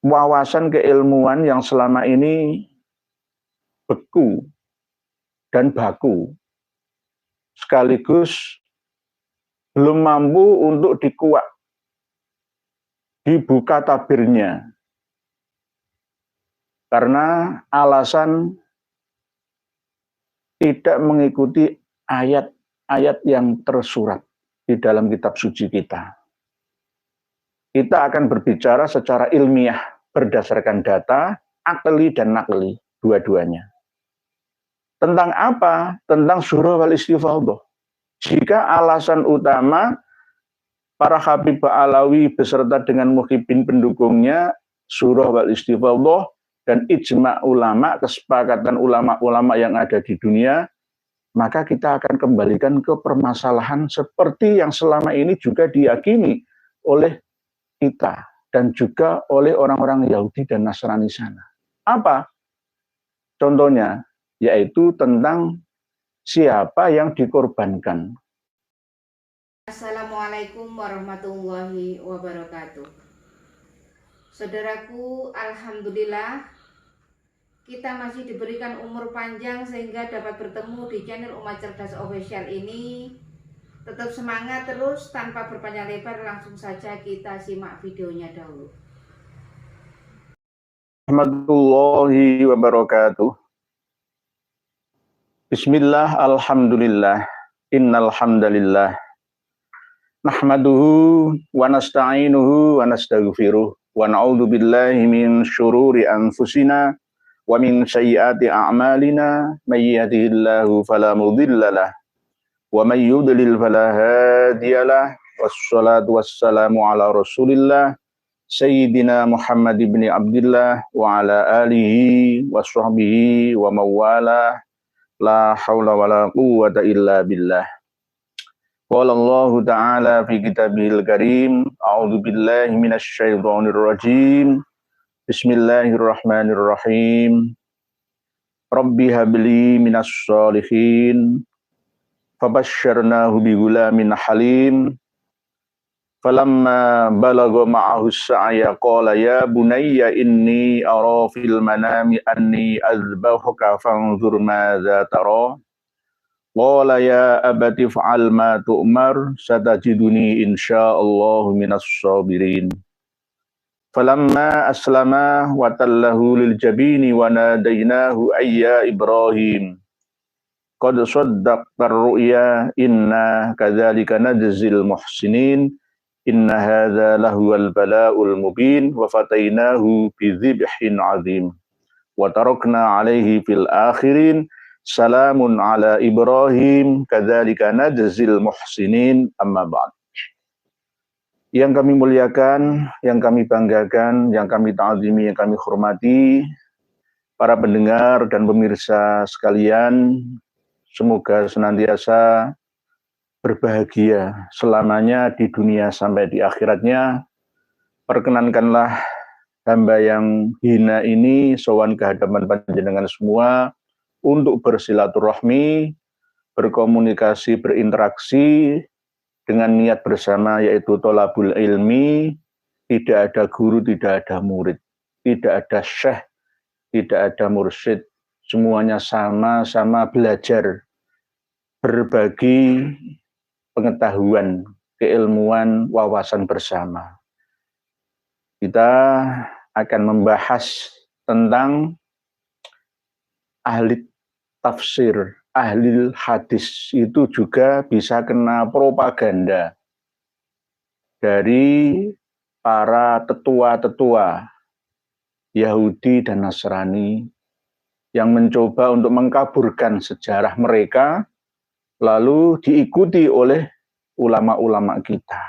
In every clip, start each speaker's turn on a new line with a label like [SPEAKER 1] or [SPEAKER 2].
[SPEAKER 1] wawasan keilmuan yang selama ini beku dan baku, sekaligus belum mampu untuk dikuak, dibuka tabirnya, karena alasan tidak mengikuti ayat-ayat yang tersurat di dalam kitab suci kita. Kita akan berbicara secara ilmiah berdasarkan data, akli dan nakli, dua-duanya. Tentang apa? Tentang surah wal istifadhah. Jika alasan utama para Habib Alawi beserta dengan muhibbin pendukungnya, surah wal istifadhah dan ijma' ulama, kesepakatan ulama-ulama yang ada di dunia, maka kita akan kembalikan ke permasalahan seperti yang selama ini juga diyakini oleh kita dan juga oleh orang-orang Yahudi dan Nasrani sana. Apa? Contohnya, yaitu tentang siapa yang dikorbankan.
[SPEAKER 2] Assalamualaikum warahmatullahi wabarakatuh. Saudaraku, alhamdulillah kita masih diberikan umur panjang sehingga dapat bertemu di channel Umat Cerdas Official ini. Tetap semangat terus, tanpa berpanjang lebar, langsung saja kita simak videonya dahulu.
[SPEAKER 1] Warahmatullahi wabarakatuh. Bismillah, alhamdulillah, innal hamdalillah nahmaduhu wa nasta'inuhu wa nastaghfiruh wa na'udzu billahi min syururi anfusina wa min sayyiati a'malina may yahdihillahu fala mudhillalah wa may yudlil fala hadiyalah. Wassalatu wassalamu ala Rasulillah Sayyidina Muhammad ibn Abdillah wa ala alihi wa sahbihi wa mawalah. La haula wa la quwwata illa billah. Qala Allah Ta'ala fi kitabihil karim, a'udzu billahi minasy syaithanir rajim. Bismillahirrahmanirrahim. Rabbi habli minas shalihin. Fabasyarnahu bi gulamin halim. Falamma balagha ma'ahu as-sa'ya qala ya bunayya inni ara fil manami anni azbahuka fanzur madza tara. Qala ya abati fa'al ma tu'mar satajiduni insyaallahu minas sabirin. Falamma aslama wa tallahu lil jabini wa nadainahu ayya Ibrahim. Qad saddaqtar ru'ya inna kadzalika najzil muhsinin. Inna hadza lahuwal bala'ul mubin wa fatainahu bi dzibhin 'adzim wa tarakna 'alaihi fil akhirin salamun 'ala Ibrahim kadzalika najzil muhsinin amma ba'd. Yang kami muliakan, yang kami banggakan, yang kami ta'zimi, yang kami hormati, para pendengar dan pemirsa sekalian, semoga senantiasa berbahagia selamanya di dunia sampai di akhiratnya. Perkenankanlah hamba yang hina ini sowan ke hadapan panjenengan semua untuk bersilaturahmi, berkomunikasi, berinteraksi dengan niat bersama, yaitu tholabul ilmi. Tidak ada guru, tidak ada murid, tidak ada syekh, tidak ada mursyid, semuanya sama-sama belajar, berbagi pengetahuan, keilmuan, wawasan bersama. Kita akan membahas tentang ahli tafsir, ahli hadis itu juga bisa kena propaganda dari para tetua-tetua Yahudi dan Nasrani yang mencoba untuk mengkaburkan sejarah mereka, lalu diikuti oleh ulama-ulama kita.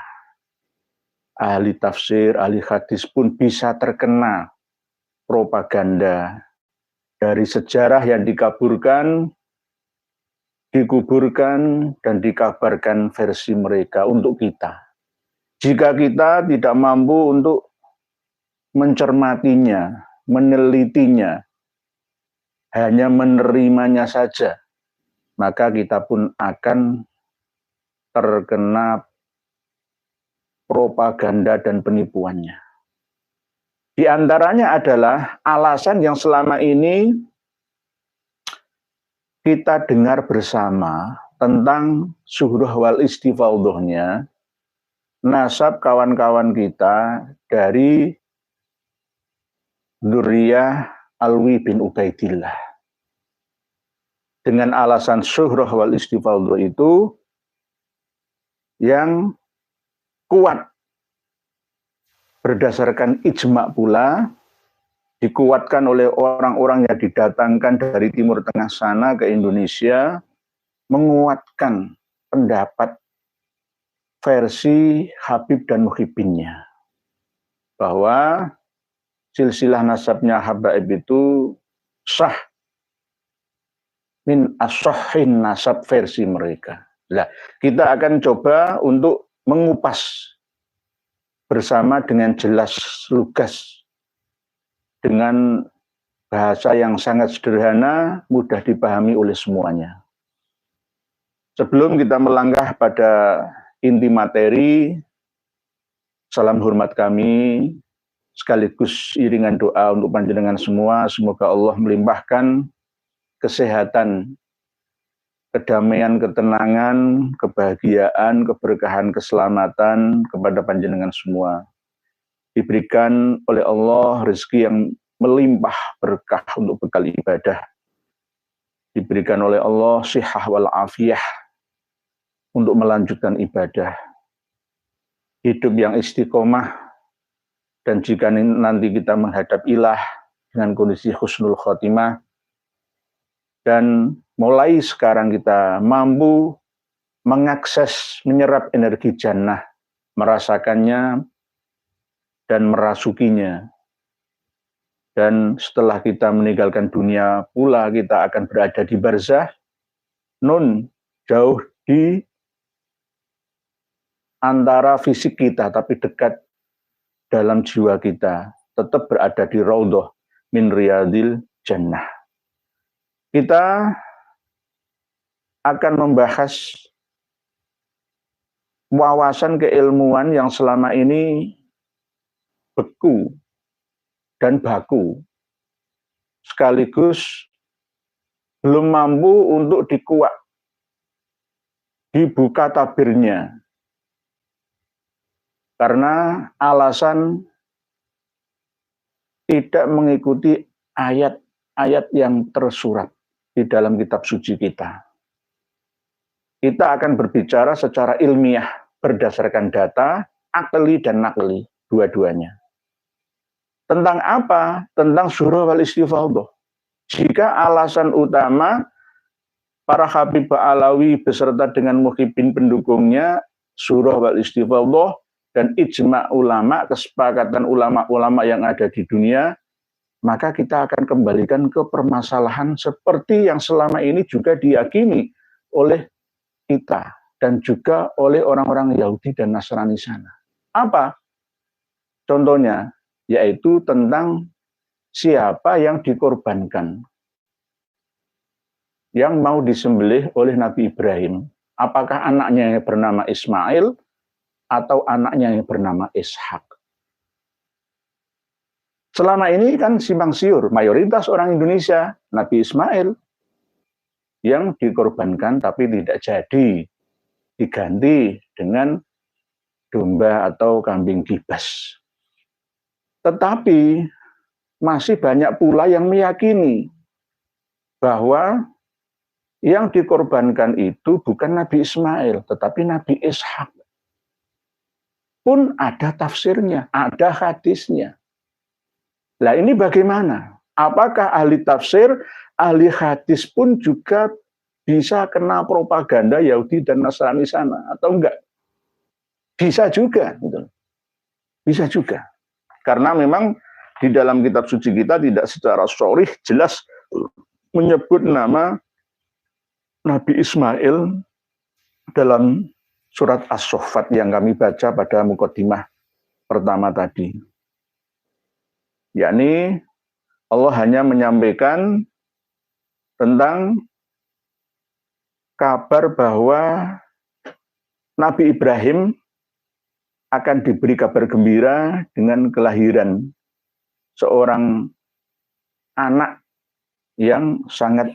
[SPEAKER 1] Ahli tafsir, ahli hadis pun bisa terkena propaganda dari sejarah yang dikaburkan, dikuburkan, dan dikabarkan versi mereka untuk kita. Jika kita tidak mampu untuk mencermatinya, menelitinya, hanya menerimanya saja, maka kita pun akan terkena propaganda dan penipuannya. Di antaranya adalah alasan yang selama ini kita dengar bersama tentang Zuhrah wal Istifadhahnya nasab kawan-kawan kita dari Dzurriyyah Alwi bin Ubaidillah. Dengan alasan Zuhrah wal Istifadhah itu yang kuat berdasarkan ijma pula, dikuatkan oleh orang-orang yang didatangkan dari Timur Tengah sana ke Indonesia, menguatkan pendapat versi Habib dan Muhibbinnya, bahwa silsilah nasabnya Habaib itu sah min as-sahhin nasab versi mereka. Nah, kita akan coba untuk mengupas bersama dengan jelas, lugas, dengan bahasa yang sangat sederhana, mudah dipahami oleh semuanya. Sebelum kita melangkah pada inti materi, salam hormat kami, sekaligus iringan doa untuk panjenengan semua, semoga Allah melimpahkan kesehatan, kedamaian, ketenangan, kebahagiaan, keberkahan, keselamatan kepada panjenengan semua. Diberikan oleh Allah rezeki yang melimpah berkah untuk bekal ibadah. Diberikan oleh Allah sihah wal afiyah untuk melanjutkan ibadah. Hidup yang istiqomah, dan jika nanti kita menghadap ilah dengan kondisi husnul khotimah, dan mulai sekarang kita mampu mengakses, menyerap energi jannah, merasakannya dan merasukinya. Dan setelah kita meninggalkan dunia pula, kita akan berada di barzah, nun jauh di antara fisik kita, tapi dekat dalam jiwa kita, tetap berada di raudhah min riyadil jannah. Kita akan membahas wawasan keilmuan yang selama ini beku dan baku, sekaligus belum mampu untuk dikuak, dibuka tabirnya, karena alasan tidak mengikuti ayat-ayat yang tersurat di dalam kitab suci kita. Kita akan berbicara secara ilmiah berdasarkan data, akli dan nakli, dua-duanya. Tentang apa? Tentang Zuhrah wal Istifadhah. Jika alasan utama para Habib Alawi beserta dengan Muhibbin pendukungnya, Zuhrah wal Istifadhah dan ijma ulama, kesepakatan ulama-ulama yang ada di dunia, maka kita akan kembalikan ke permasalahan seperti yang selama ini juga diyakini oleh kita dan juga oleh orang-orang Yahudi dan Nasrani sana. Apa? Contohnya, yaitu tentang siapa yang dikorbankan, yang mau disembelih oleh Nabi Ibrahim. Apakah anaknya yang bernama Ismail atau anaknya yang bernama Ishak? Selama ini kan simpang siur, mayoritas orang Indonesia Nabi Ismail yang dikorbankan tapi tidak jadi, diganti dengan domba atau kambing kibas. Tetapi masih banyak pula yang meyakini bahwa yang dikorbankan itu bukan Nabi Ismail, tetapi Nabi Ishak. Pun ada tafsirnya, ada hadisnya. Nah, ini bagaimana? Apakah ahli tafsir, ahli hadis pun juga bisa kena propaganda Yahudi dan Nasrani sana atau enggak? Bisa juga, gitu. Bisa juga. Karena memang di dalam kitab suci kita tidak secara sharih jelas menyebut nama Nabi Ismail dalam surat As-Saffat yang kami baca pada mukaddimah pertama tadi. Yakni Allah hanya menyampaikan tentang kabar bahwa Nabi Ibrahim akan diberi kabar gembira dengan kelahiran seorang anak yang sangat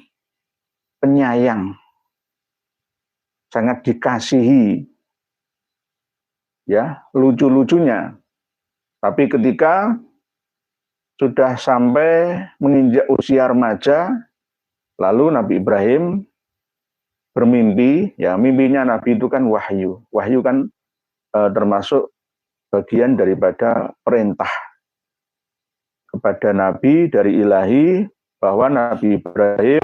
[SPEAKER 1] penyayang, sangat dikasihi, ya, lucu-lucunya. Tapi ketika sudah sampai menginjak usia remaja, lalu Nabi Ibrahim bermimpi, ya mimpinya Nabi itu kan wahyu. Wahyu kan termasuk bagian daripada perintah kepada Nabi dari ilahi, bahwa Nabi Ibrahim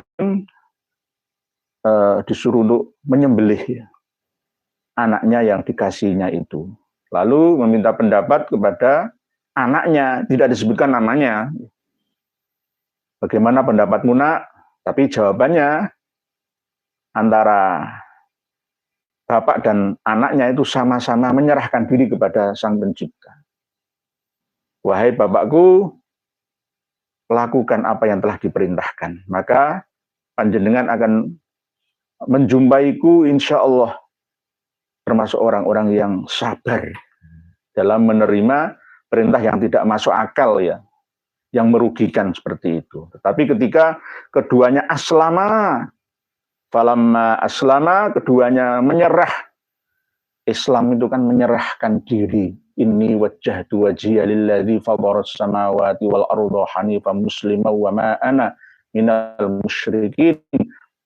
[SPEAKER 1] disuruh untuk menyembelih ya, anaknya yang dikasihnya itu. Lalu meminta pendapat kepada anaknya, tidak disebutkan namanya. Bagaimana pendapatmu nak? Tapi jawabannya antara bapak dan anaknya itu sama-sama menyerahkan diri kepada Sang Pencipta. Wahai bapakku, lakukan apa yang telah diperintahkan, maka panjenengan akan menjumpaiku insya Allah termasuk orang-orang yang sabar dalam menerima perintah yang tidak masuk akal ya, yang merugikan seperti itu. Tetapi ketika keduanya aslama, falamma aslama, keduanya menyerah. Islam itu kan menyerahkan diri. Inni wajjahtu wajhiya lilladzi fataras samawati wal arda hanifan musliman wa ma ana minal musyrikin.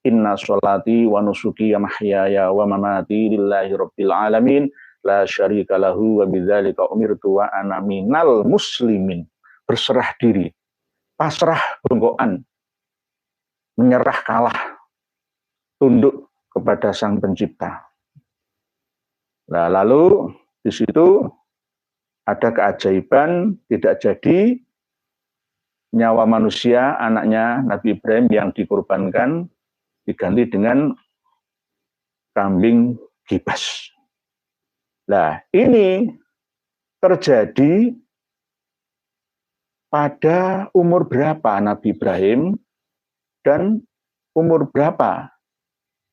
[SPEAKER 1] Inna sholati wa nusuki wa mahyaya wa mamati lillahi rabbil alamin la syarika lahu wa bidzalika umirtu wa ana minal muslimin. Berserah diri, pasrah bengkokan, menyerah kalah, tunduk kepada Sang Pencipta. Nah, lalu di situ ada keajaiban, tidak jadi nyawa manusia, anaknya Nabi Ibrahim yang dikorbankan diganti dengan kambing gibas. Nah, ini terjadi pada umur berapa Nabi Ibrahim dan umur berapa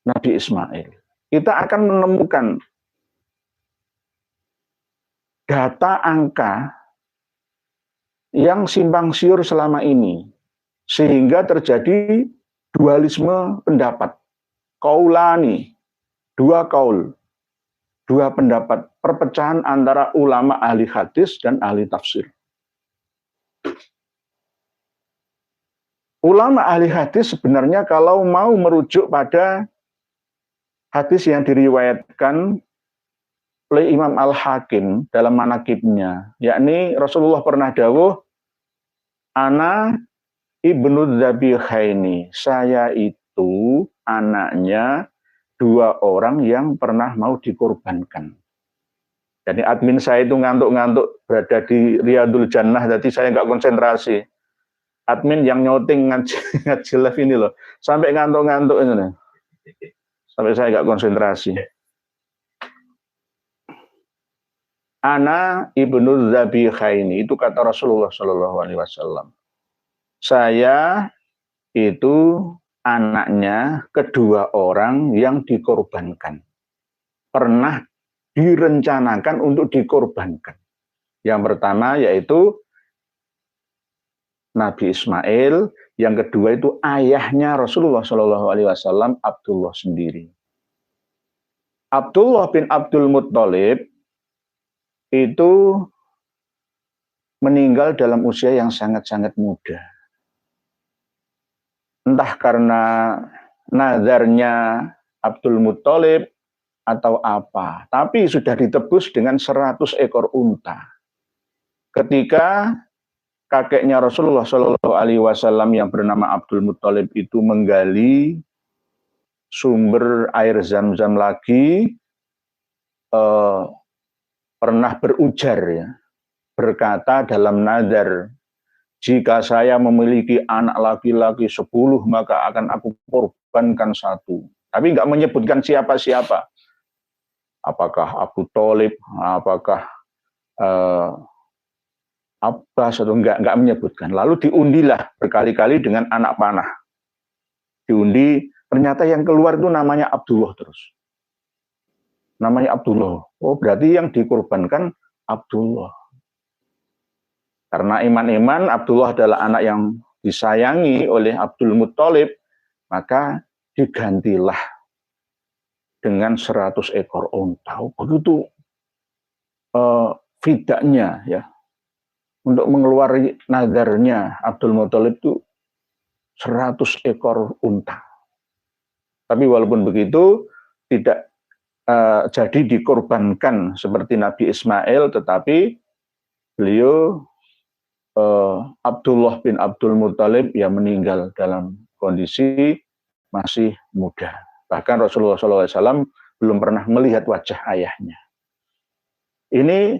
[SPEAKER 1] Nabi Ismail. Kita akan menemukan data angka yang simpang siur selama ini, sehingga terjadi dualisme pendapat. Kaulani, dua kaul, dua pendapat, perpecahan antara ulama ahli hadis dan ahli tafsir. Ulama ahli hadis sebenarnya kalau mau merujuk pada hadis yang diriwayatkan oleh Imam Al-Hakim dalam manaqibnya, yakni Rasulullah pernah dawuh, ana ibnu dzabikhaini, saya itu anaknya dua orang yang pernah mau dikorbankan. Jadi admin saya itu ngantuk-ngantuk berada di Riyadul Jannah, jadi saya nggak konsentrasi. Admin yang nyouting ngaji live ini loh, sampai ngantuk-ngantuk ini, sampai saya nggak konsentrasi. Ana ibnu dzabikhaini, itu kata Rasulullah SAW. Saya itu anaknya kedua orang yang dikorbankan, pernah direncanakan untuk dikorbankan. Yang pertama yaitu Nabi Ismail, yang kedua itu ayahnya Rasulullah SAW, Abdullah sendiri. Abdullah bin Abdul Muttalib itu meninggal dalam usia yang sangat-sangat muda. Entah karena nazarnya Abdul Muttalib atau apa, tapi sudah ditebus dengan 100 ekor unta. Ketika kakeknya Rasulullah SAW yang bernama Abdul Muttalib itu menggali sumber air Zam-Zam lagi, pernah berujar ya, berkata dalam nazar, jika saya memiliki anak laki-laki 10, maka akan aku korbankan 1. Tapi nggak menyebutkan siapa-siapa. Apakah Abu Thalib, apakah Abbas, atau enggak menyebutkan. Lalu diundilah berkali-kali dengan anak panah. Diundi, ternyata yang keluar itu namanya Abdullah terus. Namanya Abdullah. Oh, berarti yang dikorbankan Abdullah. Karena iman-iman Abdullah adalah anak yang disayangi oleh Abdul Muthalib, maka digantilah dengan 100 ekor unta. Begitu fidaknya ya. Untuk mengeluarkan nadarnya Abdul Muthalib itu 100 ekor unta. Tapi walaupun begitu tidak jadi dikorbankan seperti Nabi Ismail, tetapi beliau Abdullah bin Abdul Muthalib yang meninggal dalam kondisi masih muda. Bahkan Rasulullah SAW belum pernah melihat wajah ayahnya. Ini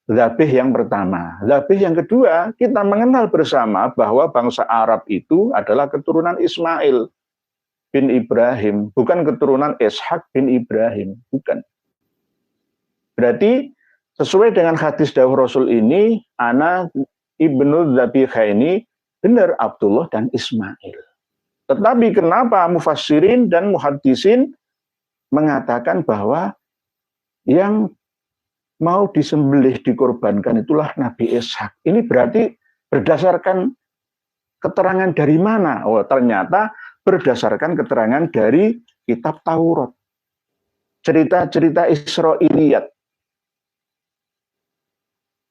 [SPEAKER 1] dzabih yang pertama. Dzabih yang kedua, kita mengenal bersama bahwa bangsa Arab itu adalah keturunan Ismail bin Ibrahim, bukan keturunan Ishak bin Ibrahim, bukan. Berarti sesuai dengan hadis dawuh Rasul ini, ana ibnu Dzabikhaini, benar Abdullah dan Ismail. Tetapi kenapa mufassirin dan muhaddisin mengatakan bahwa yang mau disembelih, dikorbankan itulah Nabi Ishak. Ini berarti berdasarkan keterangan dari mana? Oh, ternyata berdasarkan keterangan dari kitab Taurat. Cerita-cerita Israiliyat.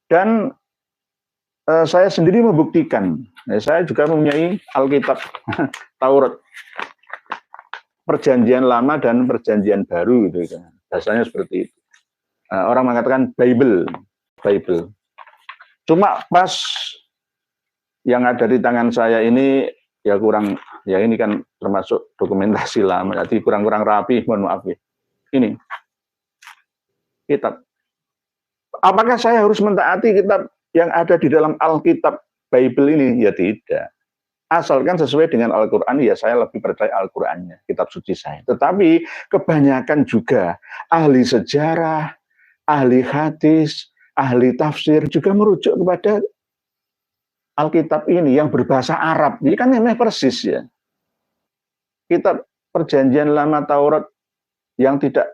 [SPEAKER 1] Dan saya sendiri membuktikan. Saya juga mempunyai Alkitab Taurat. Perjanjian Lama dan Perjanjian Baru gitu kan. Bahasanya seperti itu. Orang mengatakan Bible. Cuma pas yang ada di tangan saya ini ya kurang, ya ini kan termasuk dokumentasi lama, jadi kurang rapi, mohon maaf ya. Ini kitab. Apakah saya harus mentaati kitab yang ada di dalam Alkitab Bible ini? Ya tidak. Asalkan sesuai dengan Al-Quran, ya saya lebih percaya Al-Qurannya, kitab suci saya. Tetapi kebanyakan juga ahli sejarah, ahli hadis, ahli tafsir juga merujuk kepada Alkitab ini yang berbahasa Arab. Ini kan memang persis ya. Kitab Perjanjian Lama Taurat yang tidak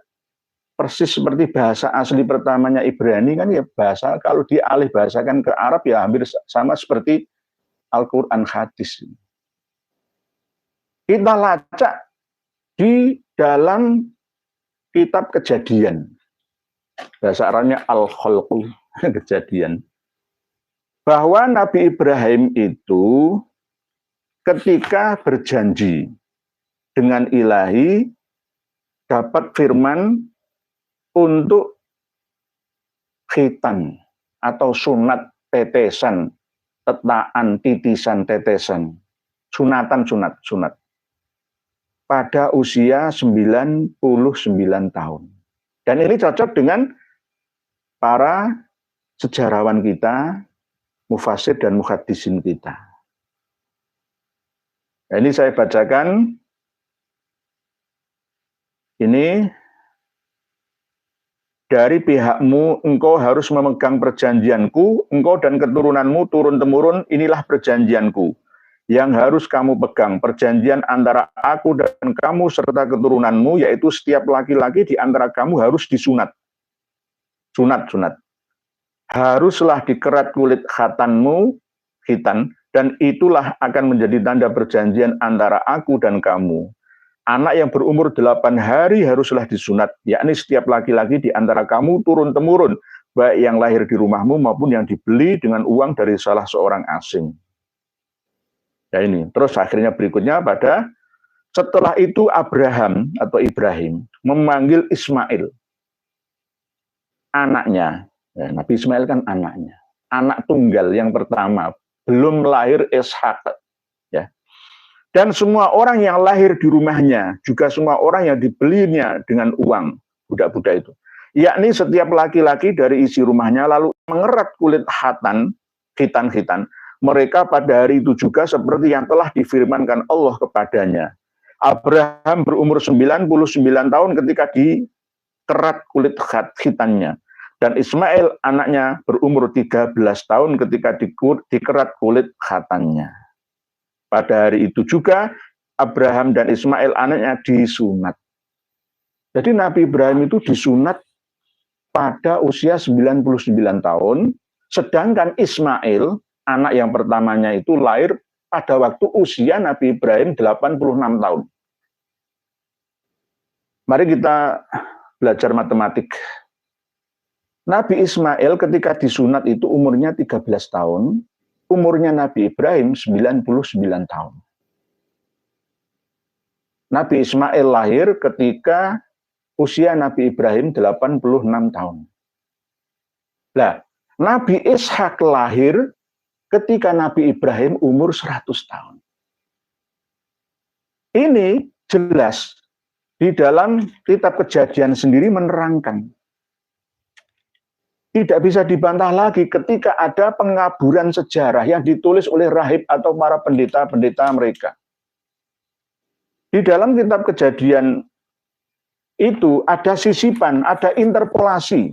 [SPEAKER 1] persis seperti bahasa asli pertamanya Ibrani kan ya bahasa, kalau dialih bahasakan ke Arab ya hampir sama seperti Al-Quran hadis. Kita lacak di dalam kitab Kejadian. Bahasa Arabnya Al-Khalqu, Kejadian. Bahwa Nabi Ibrahim itu ketika berjanji dengan Ilahi dapat firman untuk khitan atau sunat tetesan, tetaan, titisan, tetesan, sunat pada usia 99 tahun. Dan ini cocok dengan para sejarawan kita, mufassir dan muhaddisin kita. Nah, ini saya bacakan. Ini dari pihakmu, engkau harus memegang perjanjianku, engkau dan keturunanmu turun-temurun, inilah perjanjianku yang harus kamu pegang, perjanjian antara aku dan kamu serta keturunanmu, yaitu setiap laki-laki di antara kamu harus disunat. Sunat. Haruslah dikerat kulit khitanmu, dan itulah akan menjadi tanda perjanjian antara aku dan kamu. Anak yang berumur 8 hari haruslah disunat, yakni setiap laki-laki di antara kamu turun-temurun, baik yang lahir di rumahmu maupun yang dibeli dengan uang dari salah seorang asing. Ya ini, terus akhirnya berikutnya pada setelah itu Abraham atau Ibrahim memanggil Ismail, anaknya. Ya, Nabi Ismail kan anaknya, anak tunggal yang pertama, belum lahir Ishak. Ya. Dan semua orang yang lahir di rumahnya, juga semua orang yang dibelinya dengan uang, budak-budak itu. Yakni setiap laki-laki dari isi rumahnya lalu mengerat kulit khitan. Mereka pada hari itu juga seperti yang telah difirmankan Allah kepadanya. Abraham berumur 99 tahun ketika dikerat kulit khitannya. Dan Ismail anaknya berumur 13 tahun ketika dikerat kulit khitannya. Pada hari itu juga Abraham dan Ismail anaknya disunat. Jadi Nabi Ibrahim itu disunat pada usia 99 tahun, sedangkan Ismail anak yang pertamanya itu lahir pada waktu usia Nabi Ibrahim 86 tahun. Mari kita belajar matematik. Nabi Ismail ketika disunat itu umurnya 13 tahun, umurnya Nabi Ibrahim 99 tahun. Nabi Ismail lahir ketika usia Nabi Ibrahim 86 tahun. Nah, Nabi Ishak lahir ketika Nabi Ibrahim umur 100 tahun. Ini jelas di dalam kitab Kejadian sendiri menerangkan. Tidak bisa dibantah lagi ketika ada pengaburan sejarah yang ditulis oleh rahib atau para pendeta-pendeta mereka. Di dalam kitab Kejadian itu ada sisipan, ada interpolasi,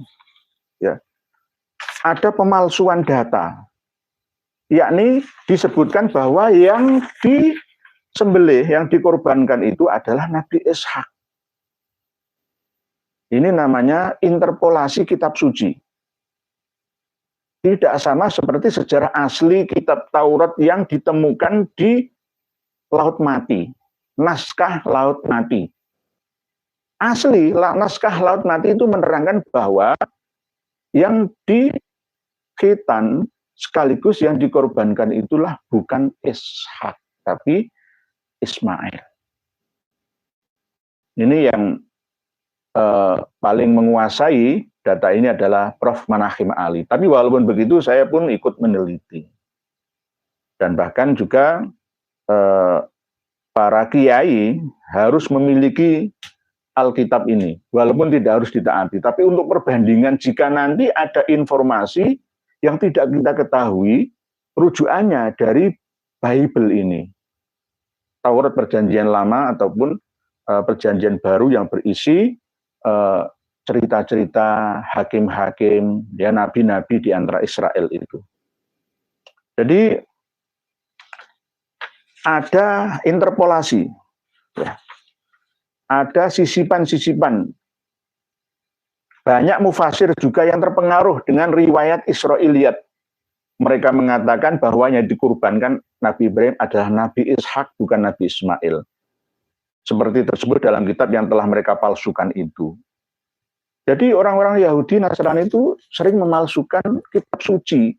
[SPEAKER 1] ya, ada pemalsuan data, yakni disebutkan bahwa yang disembelih, yang dikorbankan itu adalah Nabi Ishak. Ini namanya interpolasi kitab suci. Tidak sama seperti sejarah asli kitab Taurat yang ditemukan di Laut Mati. Naskah Laut Mati. Asli naskah Laut Mati itu menerangkan bahwa yang di Khitan sekaligus yang dikorbankan itulah bukan Ishak, tapi Ismail. Ini yang paling menguasai data ini adalah Prof. Manahim Ali. Tapi walaupun begitu saya pun ikut meneliti. Dan bahkan juga para kiai harus memiliki Alkitab ini, walaupun tidak harus ditaati. Tapi untuk perbandingan, jika nanti ada informasi yang tidak kita ketahui, rujukannya dari Bible ini, Taurat Perjanjian Lama ataupun Perjanjian Baru yang berisi cerita-cerita hakim-hakim, ya nabi-nabi di antara Israel itu. Jadi ada interpolasi, ya. Ada sisipan-sisipan. Banyak mufasir juga yang terpengaruh dengan riwayat Israiliyat. Mereka mengatakan bahwa yang dikurbankan Nabi Ibrahim adalah Nabi Ishak, bukan Nabi Ismail. Seperti tersebut dalam kitab yang telah mereka palsukan itu. Jadi orang-orang Yahudi Nasrani itu sering memalsukan kitab suci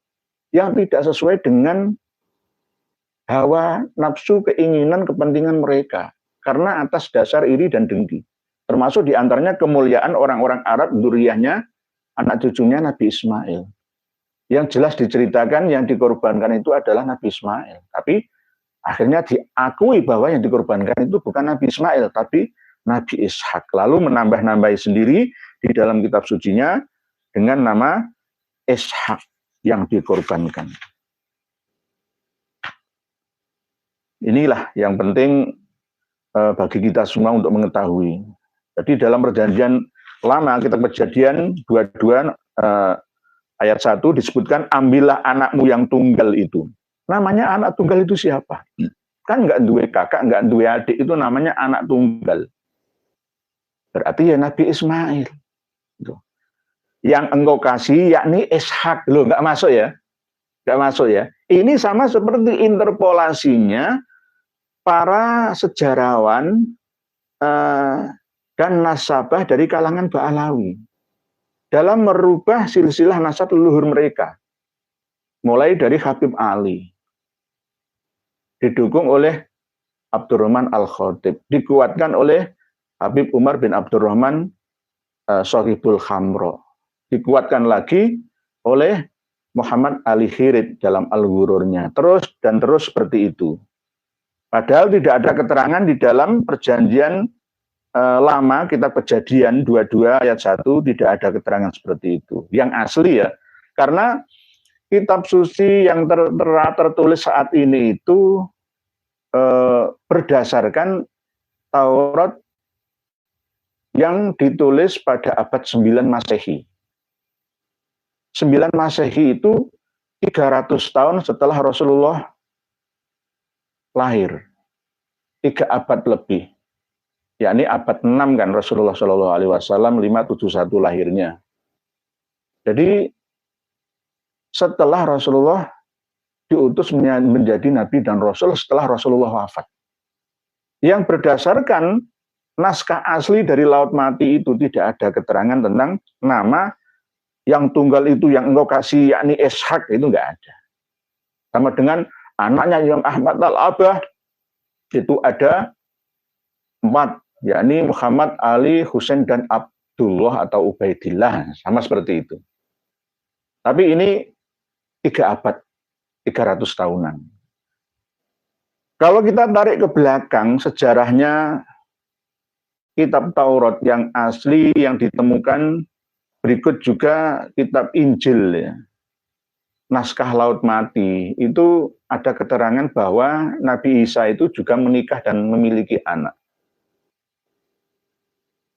[SPEAKER 1] yang tidak sesuai dengan hawa, nafsu, keinginan, kepentingan mereka. Karena atas dasar iri dan dengki. Termasuk diantaranya kemuliaan orang-orang Arab, dzurriyyahnya, anak cucunya Nabi Ismail. Yang jelas diceritakan yang dikorbankan itu adalah Nabi Ismail. Tapi akhirnya diakui bahwa yang dikorbankan itu bukan Nabi Ismail, tapi Nabi Ishak. Lalu menambah-nambahi sendiri di dalam kitab sucinya dengan nama Ishak yang dikorbankan. Inilah yang penting bagi kita semua untuk mengetahui. Jadi dalam Perjanjian Lama, kitab Kejadian 22 ayat 1 disebutkan, ambillah anakmu yang tunggal itu. Namanya anak tunggal itu siapa? Kan nggak dua kakak, nggak dua adik, itu namanya anak tunggal. Berarti ya Nabi Ismail. Yang engkau kasih yakni Ishak. Loh, nggak masuk ya? Nggak masuk ya? Ini sama seperti interpolasinya para sejarawan dan nasabah dari kalangan Ba'alawi dalam merubah silsilah nasab leluhur mereka, mulai dari Habib Ali, didukung oleh Abdurrahman Al-Khatib, dikuatkan oleh Habib Umar bin Abdurrahman Sohibul Khamro, dikuatkan lagi oleh Muhammad Ali Khirid dalam Al-Ghururnya, terus dan terus seperti itu. Padahal tidak ada keterangan di dalam Perjanjian Lama, kitab Kejadian 22 ayat 1, tidak ada keterangan seperti itu. Yang asli ya, karena kitab suci yang tertulis saat ini itu berdasarkan Taurat yang ditulis pada abad 9 Masehi. 9 Masehi itu 300 tahun setelah Rasulullah lahir, 3 abad lebih, yakni abad 6 kan Rasulullah SAW 571 lahirnya. Jadi setelah Rasulullah diutus menjadi nabi dan rasul setelah Rasulullah wafat. Yang berdasarkan naskah asli dari Laut Mati itu tidak ada keterangan tentang nama yang tunggal itu yang engkau kasih yakni Ishak, itu enggak ada. Sama dengan anaknya Imam Ahmad Al-Abah itu ada 4, yakni Muhammad, Ali, Husain dan Abdullah atau Ubaidillah, sama seperti itu. Tapi ini 3 abad, 300 tahunan. Kalau kita tarik ke belakang sejarahnya kitab Taurat yang asli yang ditemukan, berikut juga kitab Injil ya. Naskah Laut Mati itu ada keterangan bahwa Nabi Isa itu juga menikah dan memiliki anak.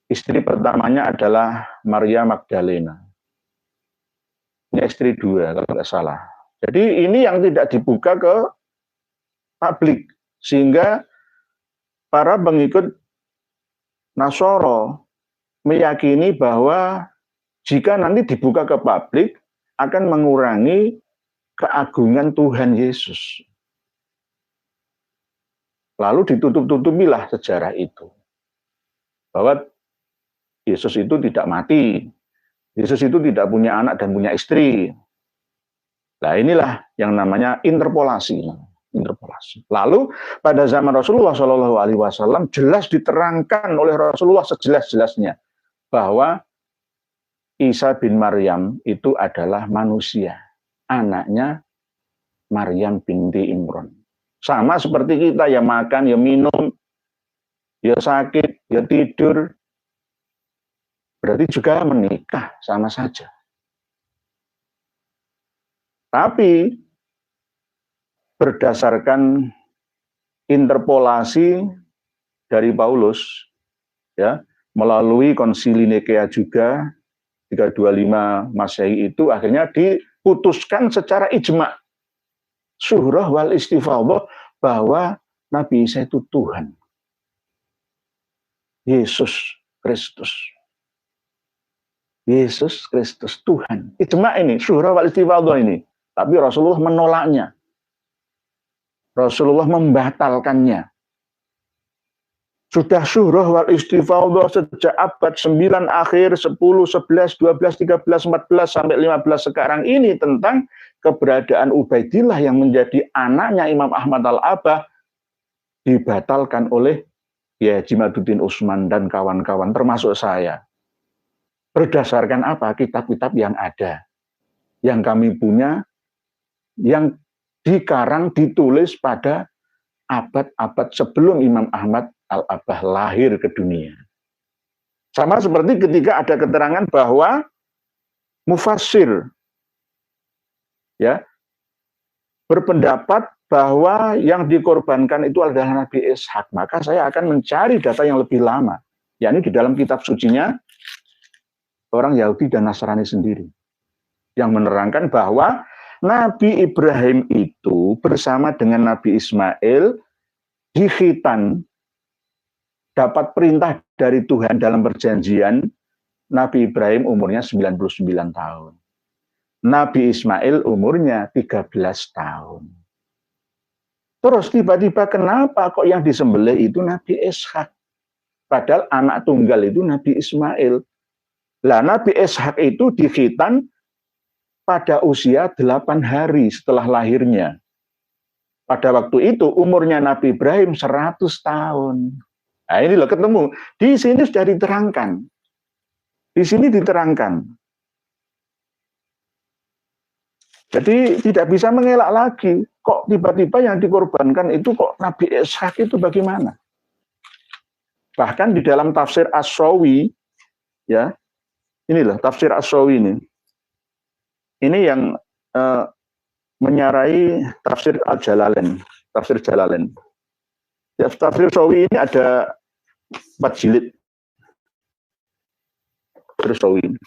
[SPEAKER 1] Istri pertamanya adalah Maria Magdalena. Ini istri 2 kalau nggak salah. Jadi ini yang tidak dibuka ke publik, sehingga para pengikut Nasoro meyakini bahwa jika nanti dibuka ke publik akan mengurangi keagungan Tuhan Yesus. Lalu ditutup-tutupilah sejarah itu, bahwa Yesus itu tidak mati, Yesus itu tidak punya anak dan punya istri. Nah inilah yang namanya interpolasi. Lalu pada zaman Rasulullah SAW jelas diterangkan oleh Rasulullah sejelas-jelasnya bahwa Isa bin Maryam itu adalah manusia, anaknya Maryam binti Imran. Sama seperti kita, ya makan, ya minum, ya sakit, ya tidur, berarti juga menikah, sama saja. Tapi berdasarkan interpolasi dari Paulus, ya, melalui konsili Nikea juga 325 Masehi itu akhirnya diputuskan secara ijma, syuhrah wal istifadhah, bahwa Nabi Isa itu Tuhan, Yesus Kristus. Yesus Kristus Tuhan. Ijma ini, syuhrah wal istifadhah ini. Tapi Rasulullah menolaknya. Rasulullah membatalkannya. Sudah syuhrah wal istifadhah sejak abad 9 akhir, 10, 11, 12, 13, 14, sampai 15 sekarang ini tentang keberadaan Ubaidillah yang menjadi anaknya Imam Ahmad Al-Abah dibatalkan oleh Kiai Haji Maduddin Utsman dan kawan-kawan termasuk saya. Berdasarkan apa? Kitab-kitab yang ada, yang kami punya, yang dikarang, ditulis pada abad-abad sebelum Imam Ahmad Al-Abah lahir ke dunia. Sama seperti ketika ada keterangan bahwa mufassir ya berpendapat bahwa yang dikorbankan itu adalah Nabi Ishak, maka saya akan mencari data yang lebih lama, yakni di dalam kitab sucinya orang Yahudi dan Nasrani sendiri, yang menerangkan bahwa Nabi Ibrahim itu bersama dengan Nabi Ismail di khitan, dapat perintah dari Tuhan dalam perjanjian. Nabi Ibrahim umurnya 99 tahun. Nabi Ismail umurnya 13 tahun. Terus tiba-tiba kenapa kok yang disembelih itu Nabi Ishak? Padahal anak tunggal itu Nabi Ismail. Lah Nabi Ishak itu di khitan pada usia 8 hari setelah lahirnya. Pada waktu itu umurnya Nabi Ibrahim 100 tahun. Nah ini loh ketemu. Di sini sudah diterangkan. Di sini diterangkan. Jadi tidak bisa mengelak lagi. Kok tiba-tiba yang dikorbankan itu kok Nabi Ishak itu bagaimana? Bahkan di dalam tafsir As-Sawi, ya, ini loh tafsir As-Sawi ini. Ini yang menyarai tafsir Al-Jalalain, tafsir Jalalain. Ya, tafsir Sawi ini ada 4 jilid. Tafsir Sawi ini.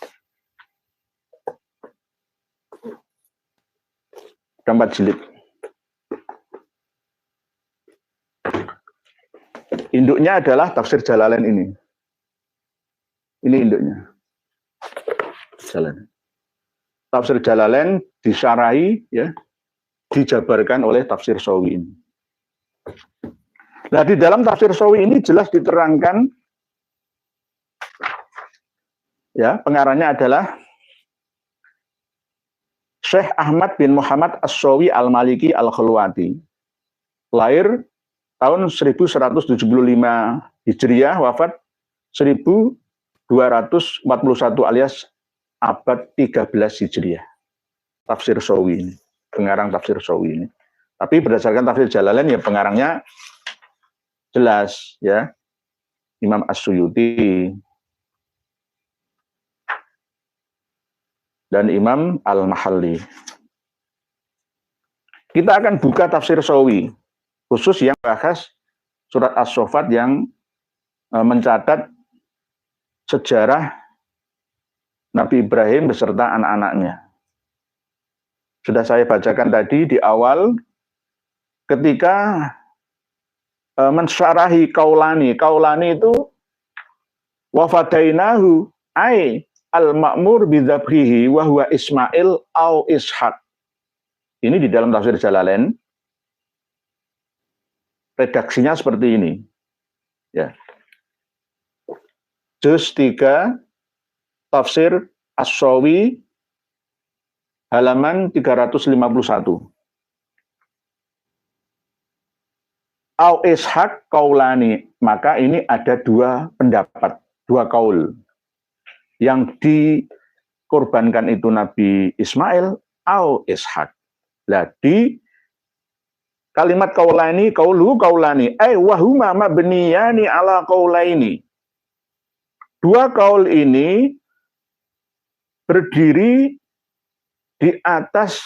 [SPEAKER 1] Ada 4 jilid. Induknya adalah tafsir Jalalain ini. Ini induknya. Jalalain. Tafsir Jalalain disyarahi, ya, dijabarkan oleh tafsir Sawi ini. Nah, di dalam tafsir Sawi ini jelas diterangkan, ya, pengarangnya adalah Syekh Ahmad bin Muhammad As-Sawi Al-Maliki Al-Khulwati. Lahir tahun 1175 Hijriah, wafat 1241 alias abad 13 Hijriah. Tafsir Sawi ini, pengarang tafsir Sawi ini. Tapi berdasarkan tafsir Jalalain, ya pengarangnya jelas, ya, Imam As-Suyuti dan Imam Al-Mahalli. Kita akan buka tafsir Sawi, khusus yang bahas surat As-Saffat yang mencatat sejarah Nabi Ibrahim beserta anak-anaknya. Sudah saya bacakan tadi di awal, ketika mensyarahi Kaulani. Kaulani itu wafadainahu ay al-ma'mur bidzabhihi wa huwa Ismail au Ishaq. Ini di dalam tafsir Jalalain. Redaksinya seperti ini. Ya. Juz 3 tafsir As-Sawi halaman 351. Au Ishaq kaulani, maka ini ada dua pendapat, dua kaul. Yang dikorbankan itu Nabi Ismail au Ishaq. Lah di kalimat kaulani, kaulani, wahuma mabniyani ala kaulaini. Dua kaul ini berdiri di atas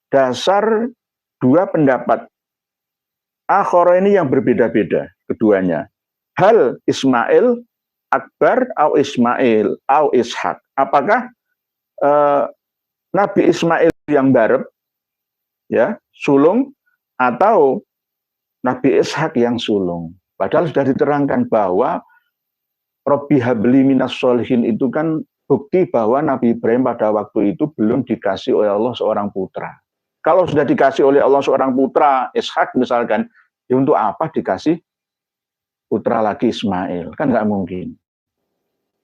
[SPEAKER 1] dasar dua pendapat. Akhara ini yang berbeda-beda keduanya. Hal Ismail akbar au Ismail au Ishaq. Apakah Nabi Ismail yang barep, ya, sulung, atau Nabi Ishaq yang sulung? Padahal sudah diterangkan bahwa Robbi habli minas sholihin itu kan bukti bahwa Nabi Ibrahim pada waktu itu belum dikasih oleh Allah seorang putra. Kalau sudah dikasih oleh Allah seorang putra, Ishak misalkan, ya untuk apa dikasih putra lagi Ismail? Kan nggak mungkin.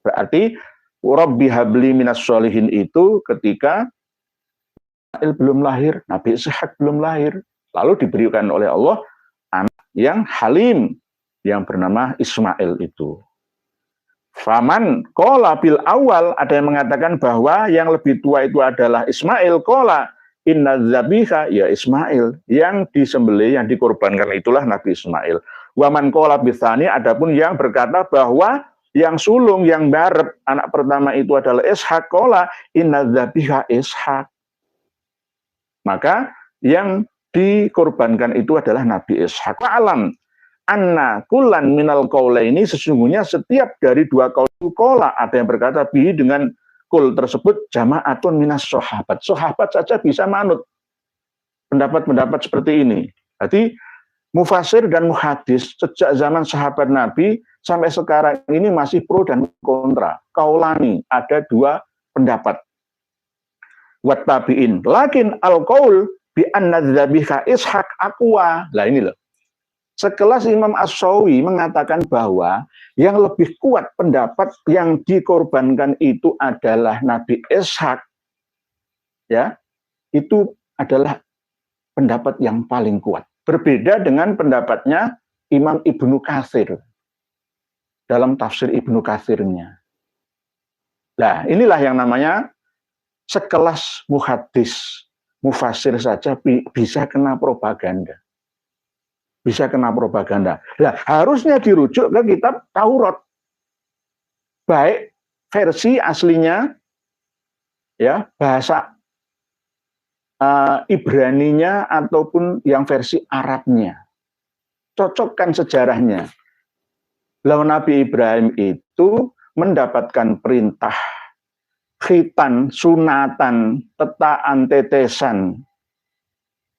[SPEAKER 1] Berarti Rabbi habli minas sholihin itu ketika Ismail belum lahir, Nabi Ishak belum lahir, lalu diberikan oleh Allah anak yang halim yang bernama Ismail itu. Faman kola bil awal, ada yang mengatakan bahwa yang lebih tua itu adalah Ismail. Kola inna zabiha, ya Ismail, yang disembelih, yang dikorbankan itulah Nabi Ismail. Waman kola bitsani, adapun yang berkata bahwa yang sulung, yang barep anak pertama itu adalah Ishak. Kola inna zabiha Ishak, maka yang dikorbankan itu adalah Nabi Ishak. Alam anna kullan minal qaulaini, sesungguhnya setiap dari dua qaul qala, ada yang berkata bihi dengan kul tersebut jama'atun minas sahabat. Sahabat saja bisa manut pendapat-pendapat seperti ini. Jadi mufasir dan muhadis sejak zaman sahabat Nabi sampai sekarang ini masih pro dan kontra. Qaulani, ada dua pendapat. Wat tabi'in lakin al qaul bi anna dzabika Ishaq aqwa. Lah ini loh. Sekelas Imam As-Sawi mengatakan bahwa yang lebih kuat pendapat yang dikorbankan itu adalah Nabi Ishak, ya, itu adalah pendapat yang paling kuat. Berbeda dengan pendapatnya Imam Ibnu Katsir dalam tafsir Ibnu Katsirnya. Nah, inilah yang namanya sekelas muhadis, mufasir saja bisa kena propaganda. Bisa kena propaganda. Nah, harusnya dirujuk ke kitab Taurat. Baik versi aslinya, ya, bahasa Ibraninya ataupun yang versi Arabnya. Cocokkan sejarahnya. Lalu Nabi Ibrahim itu mendapatkan perintah khitan, sunatan, tetaan, tetesan